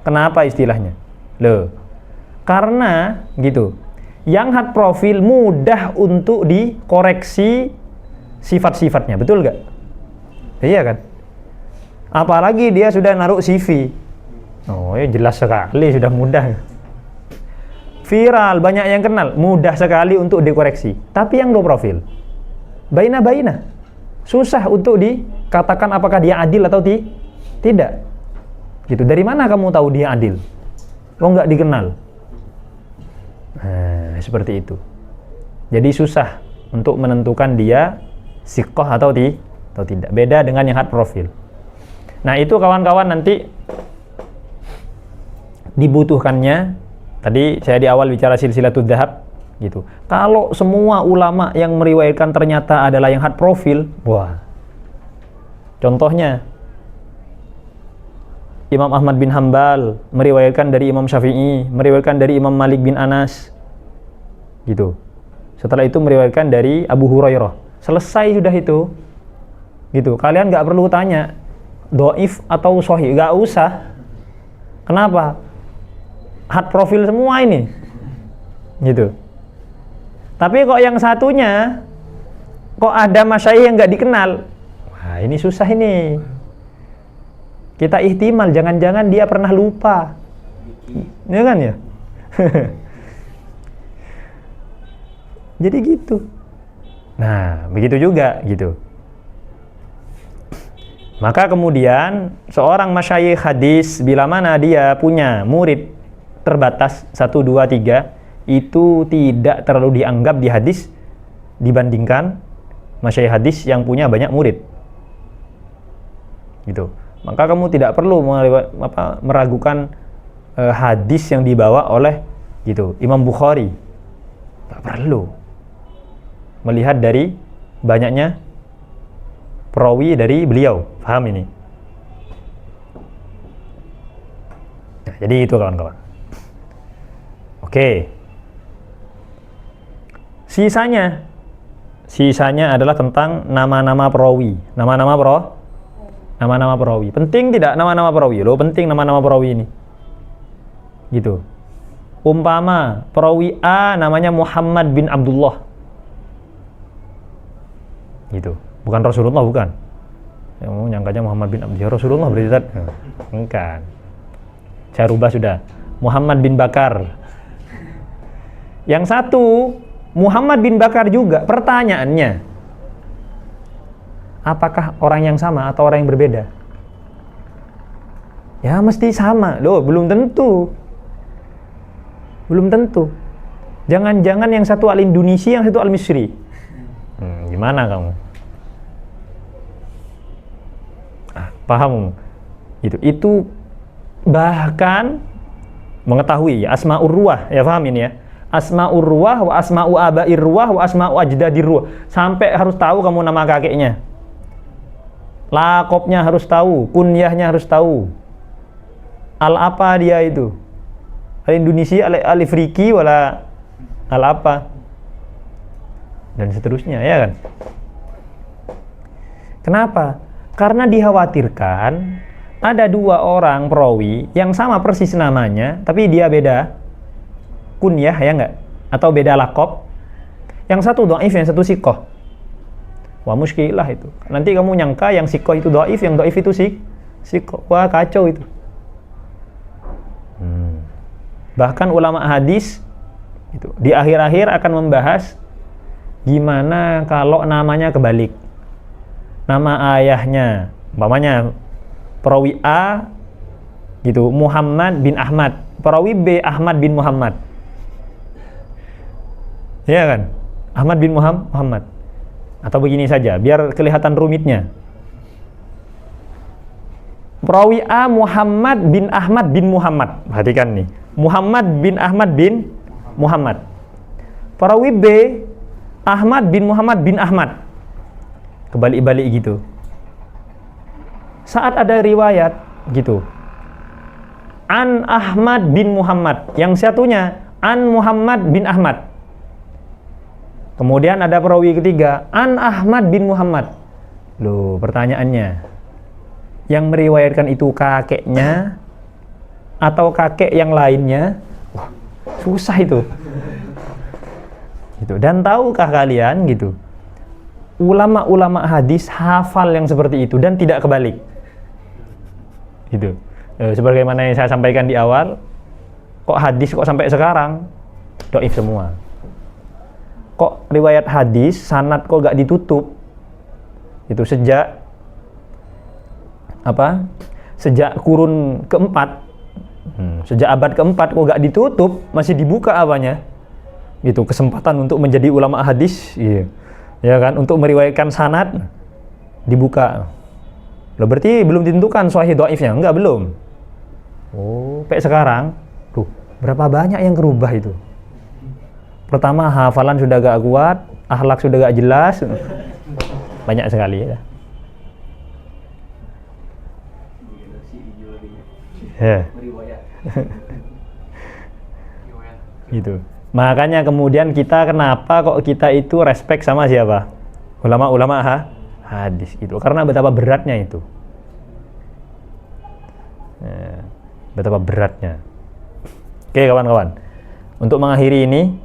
Kenapa istilahnya? Loh, karena gitu. Yang high profile mudah untuk dikoreksi sifat-sifatnya, betul nggak? Iya kan? Apalagi dia sudah naruh CV. Oh, ya jelas sekali, sudah mudah. Viral, banyak yang kenal, mudah sekali untuk dikoreksi. Tapi yang low profile, baina-baina, susah untuk dikatakan apakah dia adil atau tidak. Gitu. Dari mana kamu tahu dia adil? Oh, nggak dikenal. Nah, seperti itu. Jadi susah untuk menentukan dia siqah atau tidak. Beda dengan yang hard profile. Nah, itu kawan-kawan nanti dibutuhkannya. Tadi saya di awal bicara silsilatul dzahab gitu. Kalau semua ulama yang meriwayatkan ternyata adalah yang hard profile, wah. Contohnya Imam Ahmad bin Hambal meriwayatkan dari Imam Syafi'i, meriwayatkan dari Imam Malik bin Anas. Gitu. Setelah itu meriwayatkan dari Abu Hurairah. Selesai sudah itu. Gitu. Kalian nggak perlu tanya dhaif atau sahih, nggak usah. Kenapa? Hard profile semua ini. Gitu. Tapi kok yang satunya kok ada masyayikh yang nggak dikenal? Wah, ini susah ini. Kita ihtimal, jangan-jangan dia pernah lupa. Ya kan ya? Jadi gitu. Nah, begitu juga gitu. Maka kemudian seorang masyayikh hadis bila mana dia punya murid terbatas 1, 2, 3, itu tidak terlalu dianggap di hadis dibandingkan masyayikh hadis yang punya banyak murid. Gitu. Maka kamu tidak perlu meragukan hadis yang dibawa oleh gitu Imam Bukhari. Tak perlu. Melihat dari banyaknya perawi dari beliau. Paham ini? Nah, jadi itu kawan-kawan. Oke. Sisanya Sisanya adalah tentang nama-nama perawi. Nama-nama perawi. Penting tidak nama-nama perawi? Loh, penting nama-nama perawi ini. Gitu. Umpama perawi A namanya Muhammad bin Abdullah. Gitu. Bukan Rasulullah, bukan. Yang nyangkanya Muhammad bin Abdullah. Rasulullah berarti bukan. Saya rubah sudah. Muhammad bin Bakar. Yang satu Muhammad bin Bakar juga. Pertanyaannya, apakah orang yang sama atau orang yang berbeda? Ya mesti sama. Loh, belum tentu. Belum tentu. Jangan-jangan yang satu al-Indonesia, yang satu al-Misri. Gimana kamu? Paham? Itu bahkan mengetahui ya, asma'ur ruwah, ya paham ini ya. Asma'ur ruwah wa asma'u aba'ir ruwah wa asma'u ajdadir ruwah. Sampai harus tahu kamu nama kakeknya. Lakopnya harus tahu, kunyahnya harus tahu. Al apa dia itu? Al Indonesia, al Afriki, wala al apa? Dan seterusnya, ya kan? Kenapa? Karena dikhawatirkan ada dua orang perawi yang sama persis namanya, tapi dia beda kunyah, ya enggak? Atau beda lakop. Yang satu dhaif, yang satu sikoh. Wah, muskilah itu. Nanti kamu nyangka yang sikoh itu dhaif, yang dhaif itu sikoh. Wah, kacau itu. Bahkan ulama hadis itu di akhir-akhir akan membahas gimana kalau namanya kebalik. Nama ayahnya, umpamanya perawi A gitu, Muhammad bin Ahmad. Perawi B, Ahmad bin Muhammad. Ya kan? Ahmad bin Muhammad. Atau begini saja, biar kelihatan rumitnya. Perawi A, Muhammad bin Ahmad bin Muhammad. Perhatikan nih. Muhammad bin Ahmad bin Muhammad. Perawi B, Ahmad bin Muhammad bin Ahmad. Kebalik-balik gitu. Saat ada riwayat gitu, An Ahmad bin Muhammad, yang satunya An Muhammad bin Ahmad. Kemudian ada perawi ketiga, An Ahmad bin Muhammad. Loh, pertanyaannya, yang meriwayatkan itu kakeknya atau kakek yang lainnya? Wah, susah itu. Gitu. Dan tahukah kalian gitu, ulama-ulama hadis hafal yang seperti itu dan tidak kebalik. Gitu. Sebagaimana yang saya sampaikan di awal, kok hadis kok sampai sekarang dhaif semua. Kok riwayat hadis sanad kok gak ditutup? Itu sejak apa? Sejak kurun keempat, sejak abad keempat kok gak ditutup, masih dibuka apanya? Gitu, kesempatan untuk menjadi ulama hadis, iya. Ya kan, untuk meriwayatkan sanad dibuka. Loh, berarti belum ditentukan sahih dhaifnya? Enggak, belum. Oh, sampai sekarang tuh berapa banyak yang berubah itu. Pertama, hafalan sudah gak kuat, akhlak sudah gak jelas. Banyak sekali ya. Ya. Gitu. Makanya kemudian kita kenapa kok kita itu respect sama siapa? Ulama-ulama hadis itu. Karena betapa beratnya itu. Ya, betapa beratnya. Oke kawan-kawan. Untuk mengakhiri ini,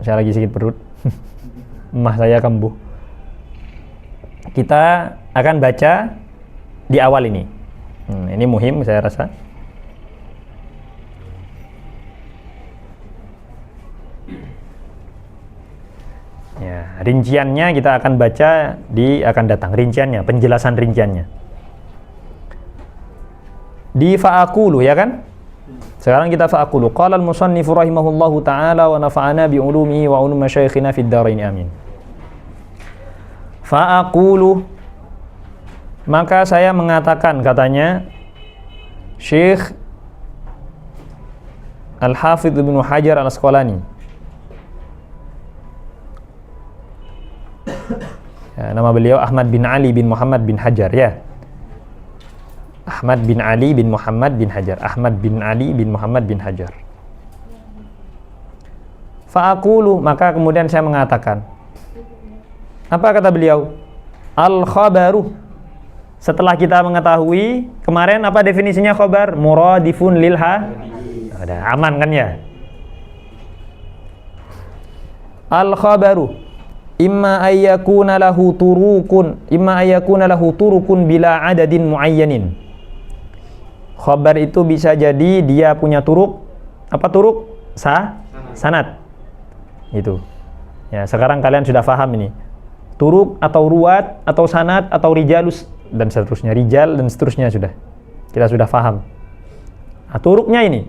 saya lagi sakit perut. Emah saya kambuh. Kita akan baca di awal ini. Ini muhim saya rasa. Ya, rinciannya kita akan baca akan datang rinciannya, penjelasan rinciannya. Di fa'aqulu, ya kan? Sekarang kita fa'aqulu. Qala al-musannif rahimahullahu ta'ala wa nafa'ana bi ulumihi wa ulum masyayikhina fid dharain amin. Fa'aqulu, maka saya mengatakan, katanya Syekh Al-Hafidh Ibnu Hajar Al-Asqalani. Ya, nama beliau Ahmad bin Ali bin Muhammad bin Hajar, ya. Ahmad bin Ali bin Muhammad bin Hajar. Ahmad bin Ali bin Muhammad bin Hajar. Fa'aqulu, maka kemudian saya mengatakan, Apa kata beliau? Al-khabaru. Setelah kita mengetahui kemarin apa definisinya khabar? Muradifun lilha. Ada aman kan ya? Al-khabaru imma ayyakuna lahu turukun bila adadin muayyanin. Khabar itu bisa jadi dia punya turuk. Apa turuk? Sanad. Itu. Ya, sekarang kalian sudah paham ini. Turuk atau ruwat atau sanad atau rijalus dan seterusnya, rijal dan seterusnya sudah. Kita sudah paham. Nah, turuknya ini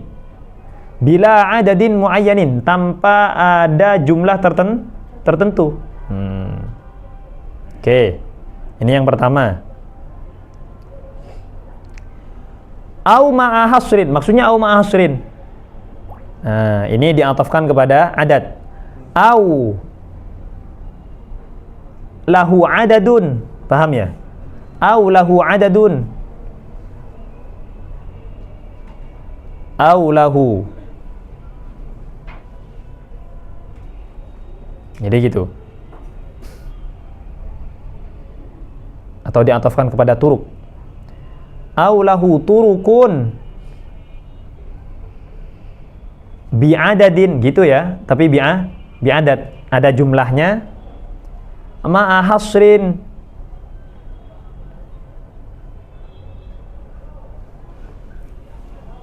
bila adadin muayyanin, tanpa ada jumlah tertentu. Oke. Ini yang pertama. Au ma'a hasrin, maksudnya au ma'a hasrin. Nah, ini diatafkan kepada adad. Au lahu adadun, paham ya? Au lahu adadun, au lahu. Jadi gitu. Atau diatafkan kepada turuk. Au lahu turukun bi'adadin, gitu ya. Tapi bi'adad, ada jumlahnya. Ma'a hasrin,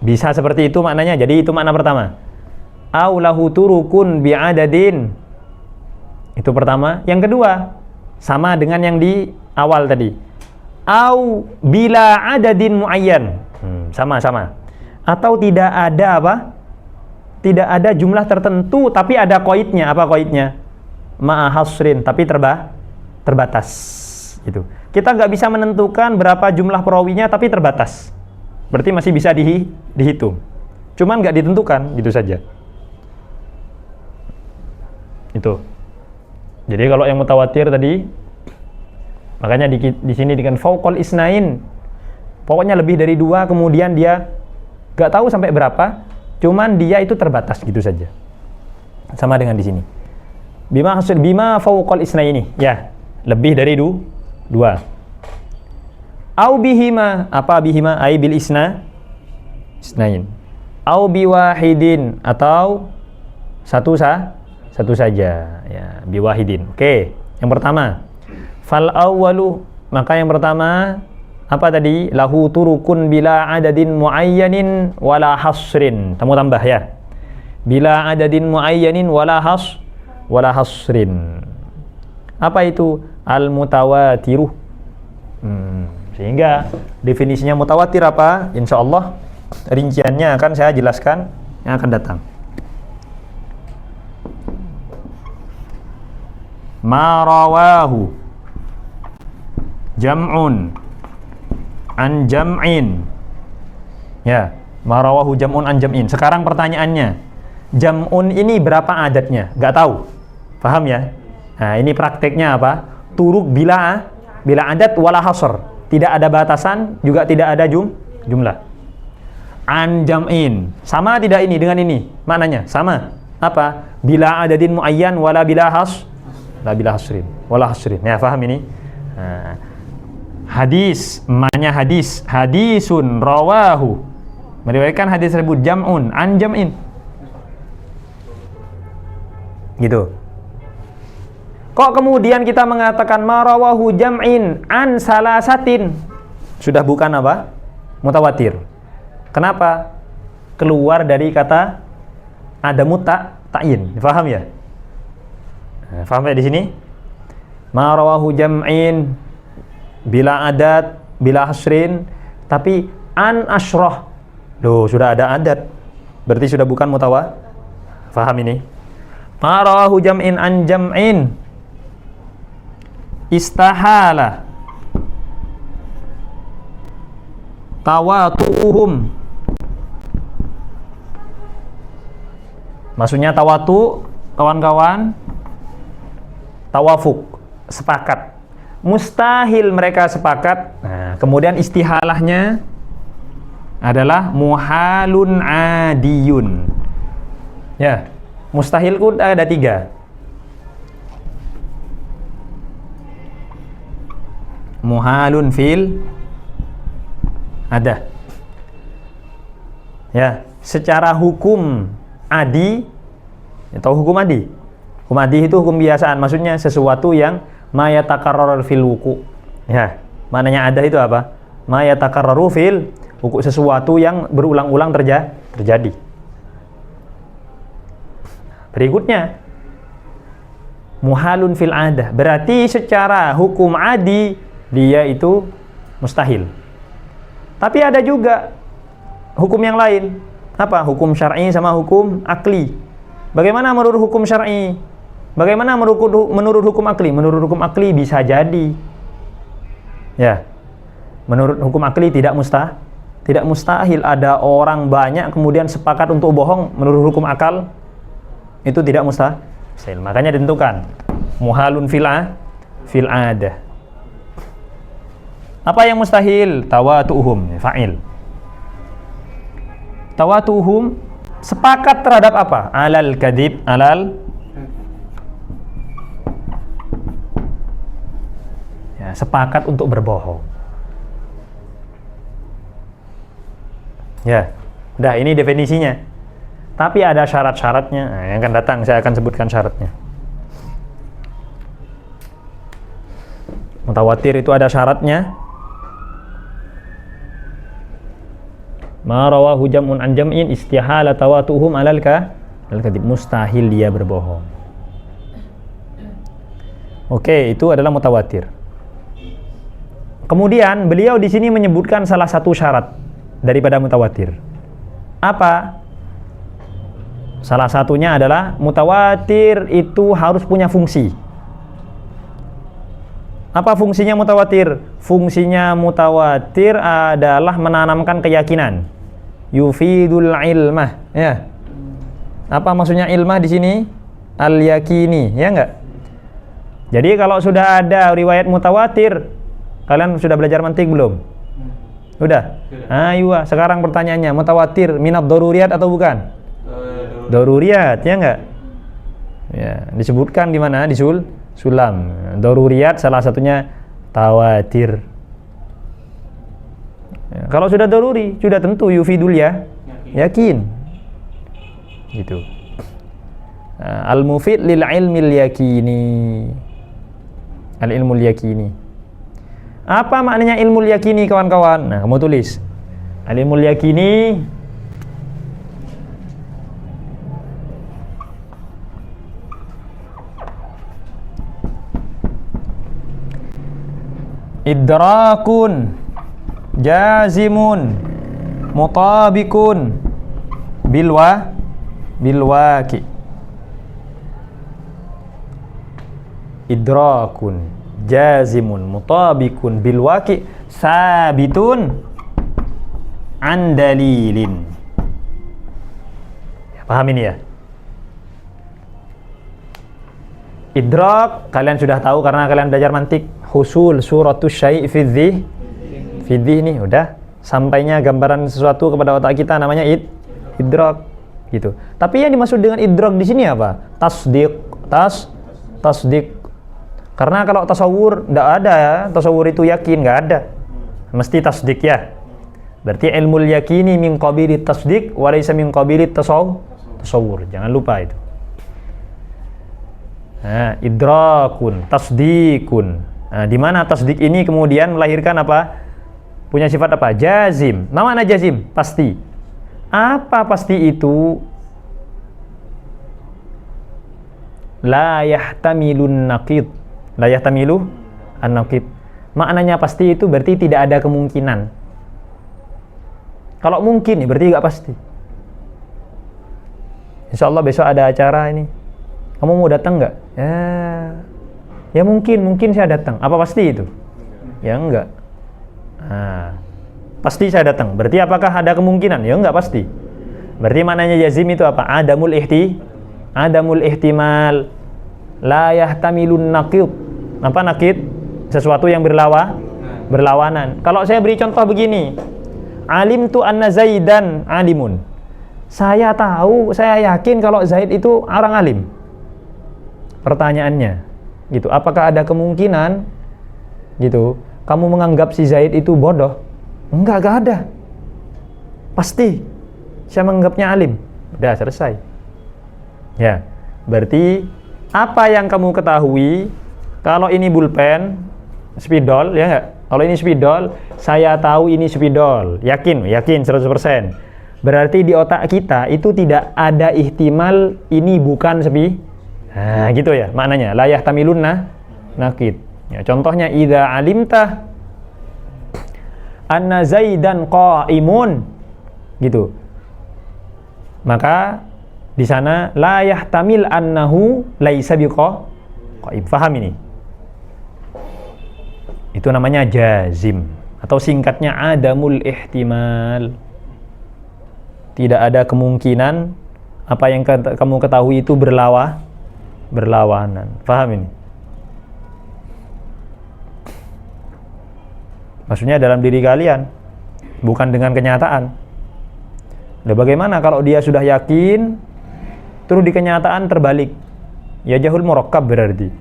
bisa seperti itu maknanya. Jadi itu makna pertama. Au lahu turukun bi'adadin. Itu pertama. Yang kedua, sama dengan yang di awal tadi. Au bila adadin muayyan. Sama-sama. Atau tidak ada apa? Tidak ada jumlah tertentu tapi ada qaidnya. Apa qaidnya? Ma'a hasrin, tapi terbatas. Gitu. Kita nggak bisa menentukan berapa jumlah perawinya tapi terbatas. Berarti masih bisa dihitung. Cuman nggak ditentukan, gitu saja. Itu. Jadi kalau yang mutawatir tadi, makanya di sini dengan fauqal isnain, pokoknya lebih dari 2, kemudian dia nggak tahu sampai berapa, cuman dia itu terbatas, gitu saja. Sama dengan di sini. Bima fauqal isnaini, ya, lebih dari 2. Au bihima, apa bihima? Ai bil isnain. Au biwahidin, atau satu saja, ya, biwahidin. Oke, yang pertama. Fal awwalu, maka yang pertama apa tadi? Lahu turukun bila adadin muayyanin wala hasrin. Kamu tambah ya. Bila adadin muayyanin wala hasrin. Apa itu? Al mutawatiru. Sehingga definisinya mutawatir apa? Insya Allah rinciannya akan saya jelaskan yang akan datang. Ma rawahu jam'un an jam'in. Ya, ma rawahu jam'un an jam'in. Sekarang pertanyaannya, jam'un ini berapa adatnya? Nggak tahu. Paham ya? Nah, ini prakteknya apa? Turuk bila adat wala hasr. Tidak ada batasan, juga tidak ada jumlah. An jam'in. Sama tidak ini dengan ini? Maknanya sama. Apa? Bila adadin muayyan wala bila hasrin. Wala hasrin. Ya, paham ini? Nah, hadis, maknanya hadisun rawahu. Meriwayatkan hadis tersebut jam'un an jam'in. Gitu. Kok kemudian kita mengatakan marawahu jam'in an salasatin? Sudah bukan apa? Mutawatir. Kenapa? Keluar dari kata ada ta'yin. Paham ya? Paham ya di sini? Marawahu jam'in bila adat, bila hasrin, tapi an asyrah. Loh, sudah ada adat. Berarti sudah bukan Paham ini? Marawahu jam'in an jam'in istahala tawatu'uhum. Maksudnya tawatu, kawan-kawan, tawafuk, sepakat. Mustahil mereka sepakat. Nah, kemudian istihalahnya adalah muhalun adiyun. Ya, mustahil pun ada 3. muhalun fil ada. Ya, secara hukum adi, atau hukum adi. Hukum adi itu hukum biasaan, maksudnya sesuatu yang ma yatakarraru fil wuku. Ya, maknanya ada itu apa? Ma yatakarraru fil wuku, sesuatu yang berulang-ulang terjadi. Berikutnya muhalun fil adah, berarti secara hukum adi dia itu mustahil. Tapi ada juga hukum yang lain. Apa? Hukum syar'i sama hukum akli. Bagaimana menurut hukum syar'i? Bagaimana menurut hukum akli? Menurut hukum akli bisa jadi. Ya. Menurut hukum akli tidak mustahil ada orang banyak kemudian sepakat untuk bohong. Menurut hukum akal itu tidak mustahil. Makanya ditentukan muhalun fil adah. Apa yang mustahil? Tawatuhum, fa'il. Tawatuhum sepakat terhadap apa? Alal kadhib, ya, sepakat untuk berbohong. Ya, udah ini definisinya. Tapi ada syarat-syaratnya. Nah, yang akan datang saya akan sebutkan syaratnya. Mutawatir itu ada syaratnya. Ma rawahu jam'un an jam'in istihala tawatuhum alal kadhib, mustahil dia berbohong. Oke, itu adalah mutawatir. Kemudian beliau di sini menyebutkan salah satu syarat daripada mutawatir. Apa? Salah satunya adalah mutawatir itu harus punya fungsi. Apa fungsinya mutawatir? Fungsinya mutawatir adalah menanamkan keyakinan. Yufidul ilmah, ya. Apa maksudnya ilmah di sini? Al-yakini, ya enggak? Jadi kalau sudah ada riwayat mutawatir, kalian sudah belajar mantik belum? Udah? Ayo, sekarang pertanyaannya, mutawatir minad daruriyat atau bukan? Daruriyat, ya enggak? Ya, disebutkan di mana? Di sulam. Daruriyat salah satunya tawatir. Ya, kalau sudah daruri, sudah tentu yufidul yakin. Gitu. Al-mufid lil ilmil yakini. Al-ilmul yakini. Apa maknanya ilmul yakini, kawan-kawan? Nah, kamu tulis. Al-ilmul yakini idrakun jazimun mutabikun bilwaki. Idrakun jazimun mutabikun bilwaki sabitun an dalilin. Ya, paham ini ya? Idrak kalian sudah tahu karena kalian belajar mantik. Husul suratus syai' fi ini udah sampainya gambaran sesuatu kepada otak kita namanya idrak gitu. Tapi yang dimaksud dengan idrak di sini apa? Tasdik. Karena kalau tasawur enggak ada ya, tasawur itu yakin enggak ada. Mesti tasdik ya. Berarti ilmul yakini min qabili tasdik wa laysa min qabili tasawur. Jangan lupa itu. Nah, idrakun, tasdikun. Nah, di mana tasdik ini kemudian melahirkan apa? Punya sifat apa? Jazim. Mana jazim? Pasti. Apa pasti itu? La yahtamilun naqid. La yahtamilu an-naqid. Maknanya pasti itu berarti tidak ada kemungkinan. Kalau mungkin berarti enggak pasti. Insyaallah besok ada acara ini. Kamu mau datang enggak? Ya mungkin saya datang. Apa pasti itu? Ya enggak. Nah, pasti saya datang. Berarti apakah ada kemungkinan? Ya enggak pasti. Berarti maknanya jazim itu apa? Adamul ihtimal. La yahtamilun naqid. Apa naqid? Sesuatu yang berlawanan. Kalau saya beri contoh begini. Alimtu anna Zaidan alimun. Saya tahu, saya yakin kalau Zaid itu orang alim. Pertanyaannya gitu, apakah ada kemungkinan gitu kamu menganggap si Zaid itu bodoh? Enggak ada. Pasti saya menganggapnya alim. Udah selesai. Ya, berarti apa yang kamu ketahui, kalau ini pulpen, spidol, ya enggak? Kalau ini spidol, saya tahu ini spidol. Yakin 100%. Berarti di otak kita itu tidak ada ihtimal ini bukan nah, gitu ya maknanya. La yahtamilunna nakid. Ya, contohnya idza alimta anna Zaidan qa'imun gitu. Maka di sana la yahtamil annahu laisa biqa'im. Paham ini? Itu namanya jazim atau singkatnya adamul ihtimal. Tidak ada kemungkinan apa yang kamu ketahui itu berlawanan. Paham ini? Maksudnya dalam diri kalian, bukan dengan kenyataan. Nah, bagaimana kalau dia sudah yakin, terus di kenyataan terbalik? Ya jahul murakkab berarti.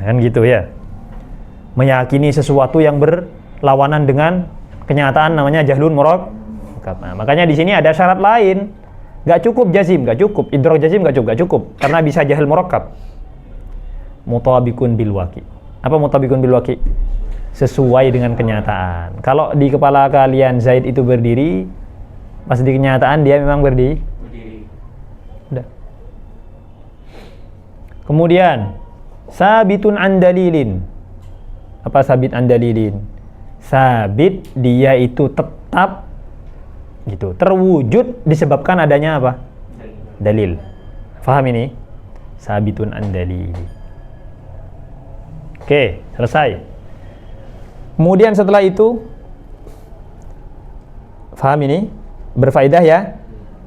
Kan gitu ya. Meyakini sesuatu yang berlawanan dengan kenyataan namanya jahlun murakkab. Nah, makanya di sini ada syarat lain. Gak cukup jazim, gak cukup. Idrok jazim gak cukup. Karena bisa jahil murakkab. Mutabikun bil waqi. Apa mutabikun bil waqi? Sesuai dengan kenyataan. Kalau di kepala kalian Zaid itu berdiri, pas di kenyataan dia memang berdiri. Udah. Kemudian sabitun an dalilin. Apa sabit an dalilin? Sabit dia itu tetap gitu, terwujud disebabkan adanya apa? Dalil. Faham ini? Sabitun an dalil. Oke, selesai. Kemudian setelah itu, faham ini? Berfaedah ya?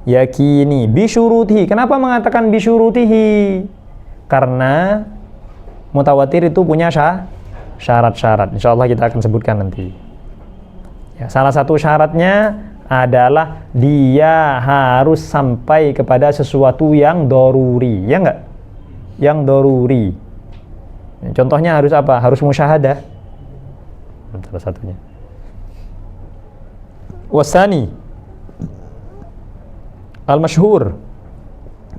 Yakini bisyurutihi. Kenapa mengatakan bisyurutihi? Karena mutawatir itu punya syarat-syarat. Insyaallah kita akan sebutkan nanti. Ya, salah satu syaratnya adalah dia harus sampai kepada sesuatu yang doruri, ya enggak? Yang doruri. Contohnya harus apa? Harus musyahadah. Salah satunya. Wasani al-masyhur.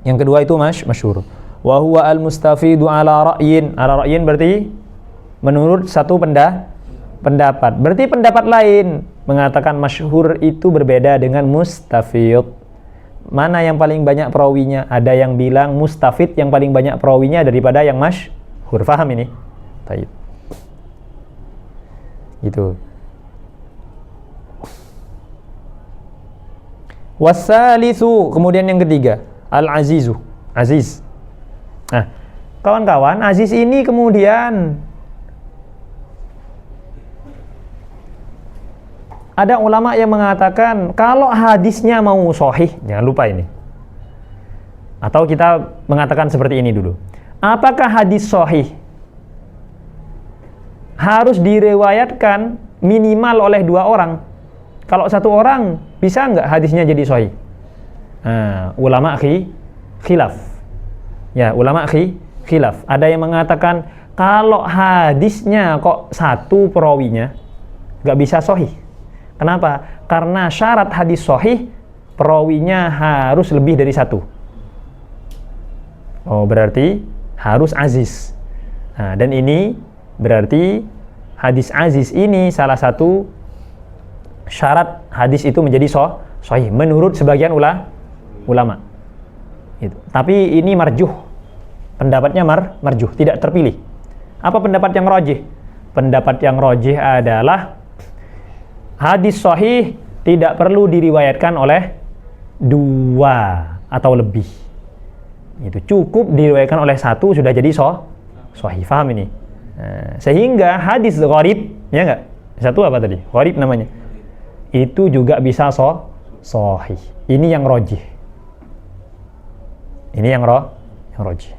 Yang kedua itu masyhur. Wa huwa al-mustafidu ala ra'yin. Ala ra'yin berarti menurut satu pendapat. Berarti pendapat lain mengatakan masyhur itu berbeda dengan mustafid. Mana yang paling banyak perawinya? Ada yang bilang mustafid yang paling banyak perawinya daripada yang masyhur. Faham ini? Baik. Gitu. Wasalisu, kemudian yang ketiga, al-azizu. Aziz. Nah, kawan-kawan, aziz ini kemudian ada ulama yang mengatakan kalau hadisnya mau sahih, jangan lupa ini. Atau kita mengatakan seperti ini dulu. Apakah hadis sahih harus direwayatkan minimal oleh 2 orang? Kalau 1 orang bisa nggak hadisnya jadi sahih? Ulama khilaf. Ya, ulama khilaf. Ada yang mengatakan kalau hadisnya kok 1 perawinya nggak bisa sahih. Kenapa? Karena syarat hadis sahih perawinya harus lebih dari 1. Oh, berarti harus aziz. Nah, dan ini berarti hadis aziz ini salah satu syarat hadis itu menjadi sahih menurut sebagian ulama. Gitu. Tapi ini marjuh. Pendapatnya marjuh, tidak terpilih. Apa pendapat yang rajih? Pendapat yang rajih adalah hadis sahih tidak perlu diriwayatkan oleh 2 atau lebih. Itu cukup diriwayatkan oleh 1 sudah jadi sahih. Paham ini? Sehingga hadis gharib, ya enggak? 1 apa tadi? Gharib namanya. Itu juga bisa sahih. Ini yang rajih. Ini yang rajih.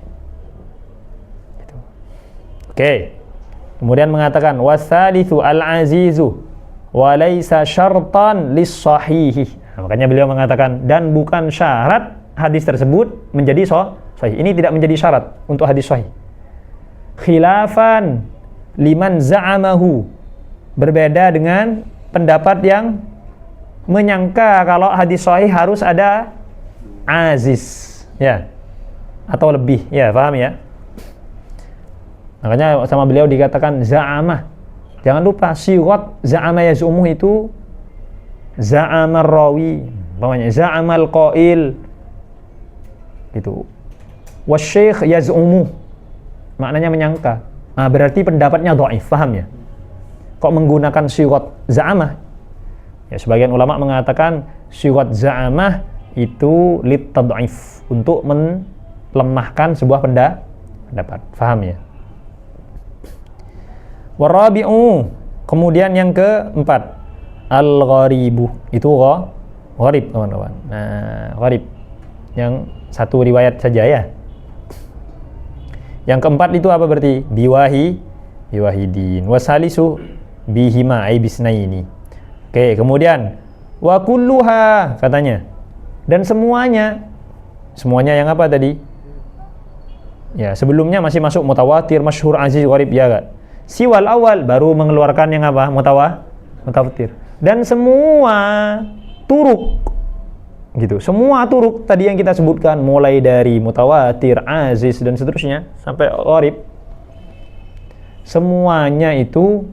Gitu. Oke. Kemudian mengatakan wasalitsu al-azizu walaysa syartan lis-sahihi. Nah, makanya beliau mengatakan dan bukan syarat hadis tersebut menjadi sahih. Ini tidak menjadi syarat untuk hadis sahih. Khilafan liman za'amahu. Berbeda dengan pendapat yang menyangka kalau hadis sahih harus ada aziz, ya, atau lebih, ya, paham ya? Makanya sama beliau dikatakan za'amah. Jangan lupa siwat za'ama yaz'umuh itu za'amar rawi, pokoknya za'amal qail gitu. Wasyekh yaz'umuh, maknanya menyangka. Nah, berarti pendapatnya dhaif, paham ya? Kok menggunakan siwat za'amah? Ya, sebagian ulama mengatakan siwat za'amah itu lit tad'if, untuk melemahkan sebuah pendapat, paham ya? Warabi'u, kemudian yang keempat, al-gharibu, itu gharib, teman-teman. Nah, gharib yang satu riwayat saja ya. Yang keempat itu apa berarti? Biwahidin. Wasalisu bihima ay bisnaini. Oke, kemudian wa kulluha, katanya. Dan semuanya yang apa tadi? Ya, sebelumnya masih masuk mutawatir, masyhur, aziz, gharib, ya enggak? Siwal awal baru mengeluarkan yang apa? Mutawatir. Dan semua turuk gitu. Semua turuk tadi yang kita sebutkan, mulai dari mutawatir, aziz dan seterusnya sampai gharib. Semuanya itu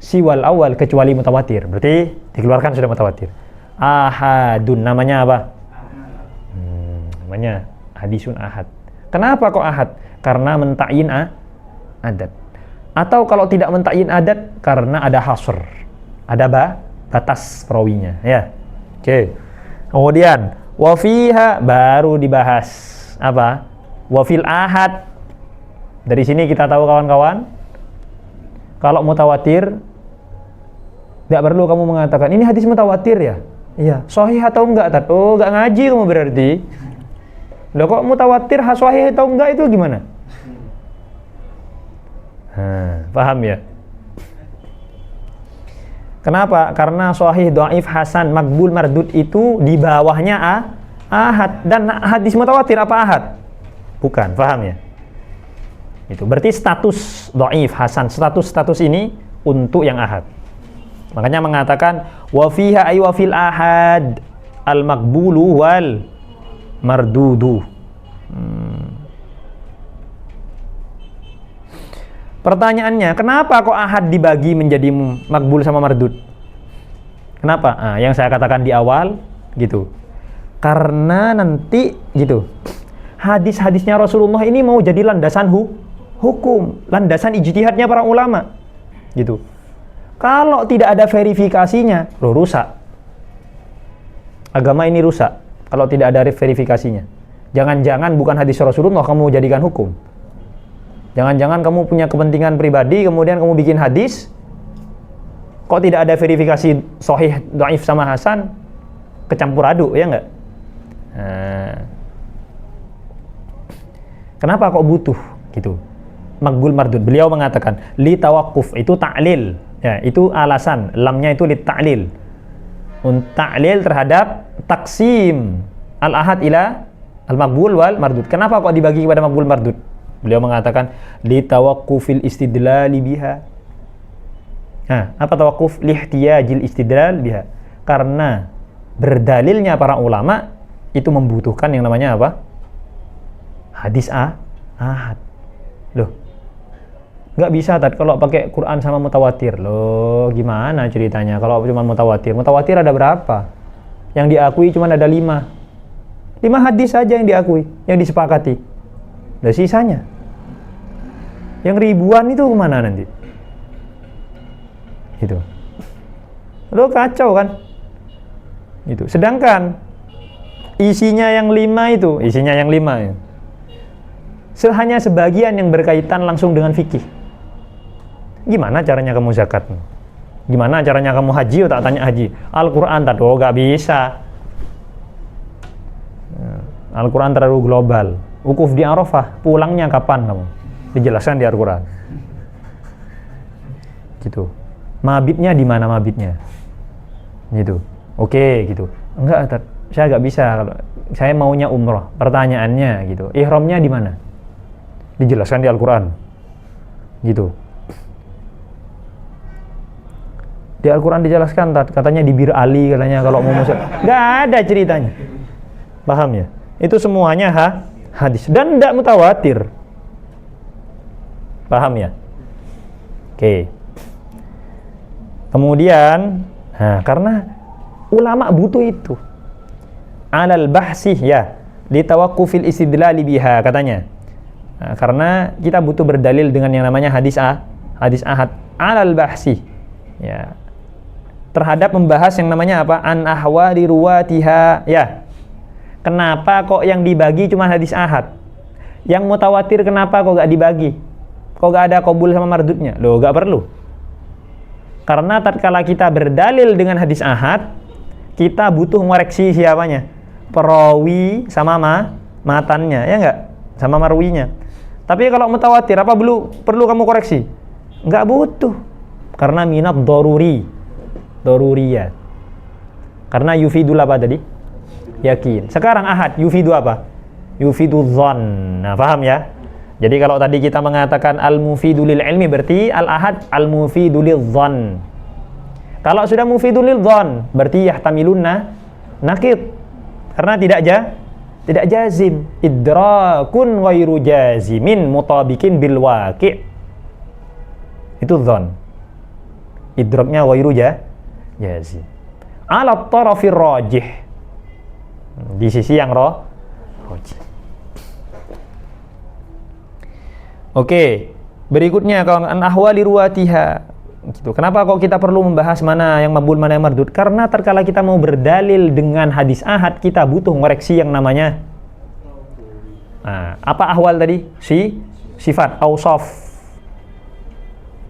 siwal awal kecuali mutawatir. Berarti dikeluarkan sudah mutawatir. Ahadun, namanya apa? Namanya hadisun ahad. Kenapa kok ahad? Karena mentakyin adat. Atau kalau tidak mentakyin adat, karena ada hasr, ada batas perawinya, ya. Oke. Kemudian wafiha, baru dibahas apa? Wafil ahad. Dari sini kita tahu, kawan-kawan, kalau mutawatir tidak perlu kamu mengatakan ini hadis mutawatir ya. Iya, sahih atau enggak? Oh, enggak ngaji kamu berarti. Loh, kok mutawatir sahih atau enggak itu gimana? Paham ya? Kenapa? Karena sahih, dhaif, hasan, makbul, mardud itu di bawahnya ahad. Dan hadis mutawatir apa ahad? Bukan, paham ya? Itu berarti status dhaif, hasan, status ini untuk yang ahad. Makanya mengatakan wa fiha ay wa fil ahad al makbulu wal mardudu. Pertanyaannya, kenapa kok ahad dibagi menjadi makbul sama mardud? Kenapa? Yang saya katakan di awal gitu. Karena nanti gitu, hadis-hadisnya Rasulullah ini mau jadi landasan hukum, landasan ijtihadnya para ulama gitu. Kalau tidak ada verifikasinya, rusak. Agama ini rusak kalau tidak ada verifikasinya. Jangan-jangan bukan hadis Rasulullah kamu jadikan hukum. Jangan-jangan kamu punya kepentingan pribadi, kemudian kamu bikin hadis, kok tidak ada verifikasi sahih, dhaif sama hasan, kecampur aduk, ya enggak? Kenapa kok butuh gitu? Makbul mardud. Beliau mengatakan li tawaqquf, itu ta'lil. Ya, itu alasan, lamnya itu li ta'lil. Untuk ta'lil terhadap taksim al-ahad ila al-makbul wal mardud. Kenapa kok dibagi kepada makbul mardud? Beliau mengatakan li tawaqqufil istidlali biha. Apa tawaqquf? Lihtiyajil istidlal biha. Karena berdalilnya para ulama itu membutuhkan yang namanya apa? Hadis ahad. Loh, nggak bisa kalau pakai Quran sama mutawatir. Loh, gimana ceritanya kalau cuma mutawatir? Mutawatir ada berapa? Yang diakui cuma ada 5 hadis saja yang diakui, yang disepakati. Dan sisanya yang ribuan itu kemana nanti? Itu lo kacau kan? Itu. Sedangkan isinya yang 5 itu, hanya sebagian yang berkaitan langsung dengan fikih. Gimana caranya kamu zakat? Gimana caranya kamu haji? Tak tanya haji. Al-Quran tak, gak bisa. Al-Quran terlalu global. Wukuf di Arafah, pulangnya kapan kamu? Dijelaskan di Al-Quran. Gitu. Mabitnya di mana mabitnya? Gitu. Oke, gitu. Enggak, saya nggak bisa. Saya maunya umroh. Pertanyaannya gitu. Ihramnya di mana? Dijelaskan di Al-Quran. Gitu. Di Al-Quran dijelaskan, katanya di Bir Ali, katanya kalau mau musik. Nggak ada ceritanya. Paham ya? Itu semuanya hadis. Dan tidak mutawatir. Paham ya? Oke. Kemudian, karena ulama butuh itu. Alal bahsih ya, litawaqqufil istidlali biha, katanya. Karena kita butuh berdalil dengan yang namanya hadis ahad. Alal bahsih. Ya. Terhadap membahas yang namanya apa? An ahwali ruwatiha. Ya. Kenapa kok yang dibagi cuma hadis ahad? Yang mutawatir kenapa kok gak dibagi? Kok gak ada qabul sama mardudnya? Loh, gak perlu. Karena tatkala kita berdalil dengan hadis ahad, kita butuh ngoreksi siapanya? Perawi sama matannya, ya enggak? Sama marwinya. Tapi kalau mutawatir, apa perlu kamu koreksi? Enggak butuh. Karena minat daruriyat. Karena yufidul apa tadi? Yakin. Sekarang ahad, yufidu apa? Yufidu dzan. Nah, paham ya? Jadi kalau tadi kita mengatakan al-mufidu lil ilmi, berarti al-ahad al-mufidu lil dzan. Kalau sudah mufidu lil dzan, berarti yahtamilunna nakid. Karena tidak jazim. Idrakun ghairu jazimin mutabikin bil waqi'. Itu dzan. Idraknya ghairu jazim. Ala tarafir rajih. Di sisi yang rajih. Oke, berikutnya kalau an ahwali ruwatiha. Gitu. Kenapa kok kita perlu membahas mana yang maqbul, mana yang mardud? Karena terkala kita mau berdalil dengan hadis ahad, kita butuh ngoreksi yang namanya apa ahwal tadi? Sifat, awsaf.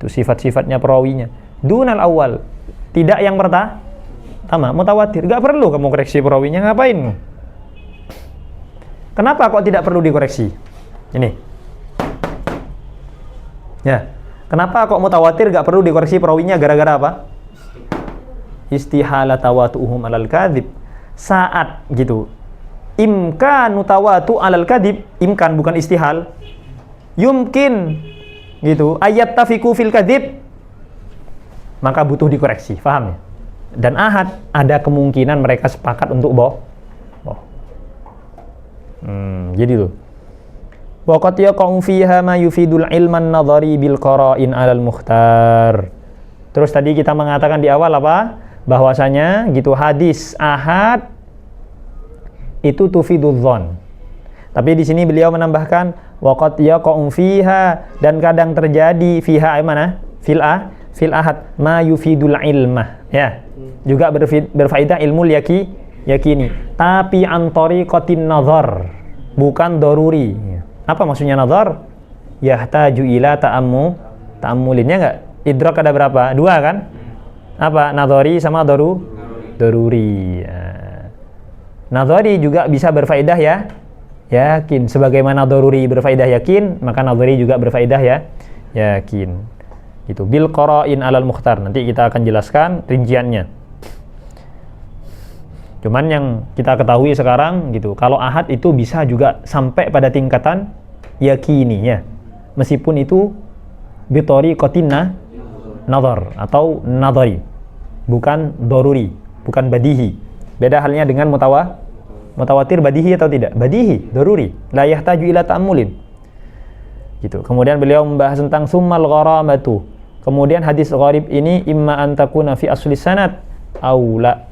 Itu sifat-sifatnya perawinya. Dunal awal. Tidak yang pertama, mutawatir. Gak perlu kamu koreksi perawinya, ngapain? Kenapa kok tidak perlu dikoreksi? Ini. Ya. Kenapa kok mutawatir gak perlu dikoreksi perawinya, gara-gara apa? Istihala tawatu'uhum alal kadhib. Saat gitu. Imkan tawatu alal kadhib, imkan bukan istihal. Yumkin gitu. Ayat tafiku fil kadhib. Maka butuh dikoreksi, paham ya? Dan ahad ada kemungkinan mereka sepakat untuk bohong. Jadi tuh. Waqad yaqa'u fiha ma yufidul ilman nadhari bil qara'in 'alal mukhtar. Terus tadi kita mengatakan di awal apa? Bahwasanya gitu hadis ahad itu tufidudz dzan. Tapi di sini beliau menambahkan waqad yaqa'u fiha, dan kadang terjadi fiha mana? Fil ahad ma yufidul ilmah, ya. Juga berfaedah ilmu yakini. Tapi an tariqatin nazar, bukan daruri. Apa maksudnya nazar? Yahtaju ila ta'ammulinnya enggak? Idrak ada berapa? 2 kan? Apa? Nazari sama daruri. Ya. Nazari juga bisa berfaedah ya yakin. Sebagaimana daruri berfaedah yakin, maka nazari juga berfaedah ya yakin. Gitu. Bil qara'in 'alal mukhtar. Nanti kita akan jelaskan rinciannya. Cuman yang kita ketahui sekarang gitu, kalau ahad itu bisa juga sampai pada tingkatan yakini ya. Meskipun itu bitori kotina nazar atau nazari, bukan doruri, bukan badihi. Beda halnya dengan mutawatir, badihi atau tidak? Badihi, doruri, la yahtaju ila ta'ammulin. Gitu. Kemudian beliau membahas tentang summal gharamatu. Kemudian hadis gharib ini imma an takuna fi asli sanad aw la.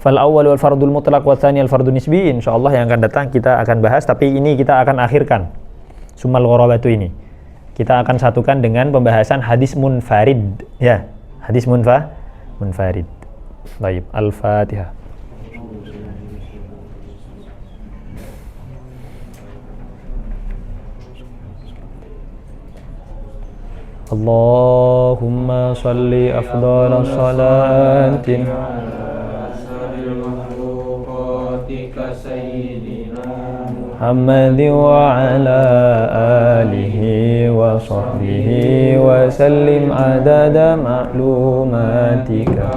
Fal awwal wal fardul mutlaq wa tsani al fardun nisbi, insyaallah yang akan datang kita akan bahas, tapi ini kita akan akhirkan. Sumal gharabatu ini kita akan satukan dengan pembahasan hadis munfarid ya, hadis munfarid. Baik, Al-Fatihah. Allahumma shalli afdhalas salatin Muhammad wa ala alihi wa sahbihi wa sallim adada ma'lumatika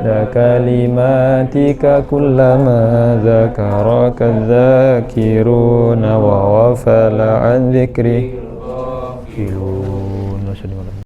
da kalimatika kullama zakaraka dzakiruna wa wafala an dzikri. wa sallim ala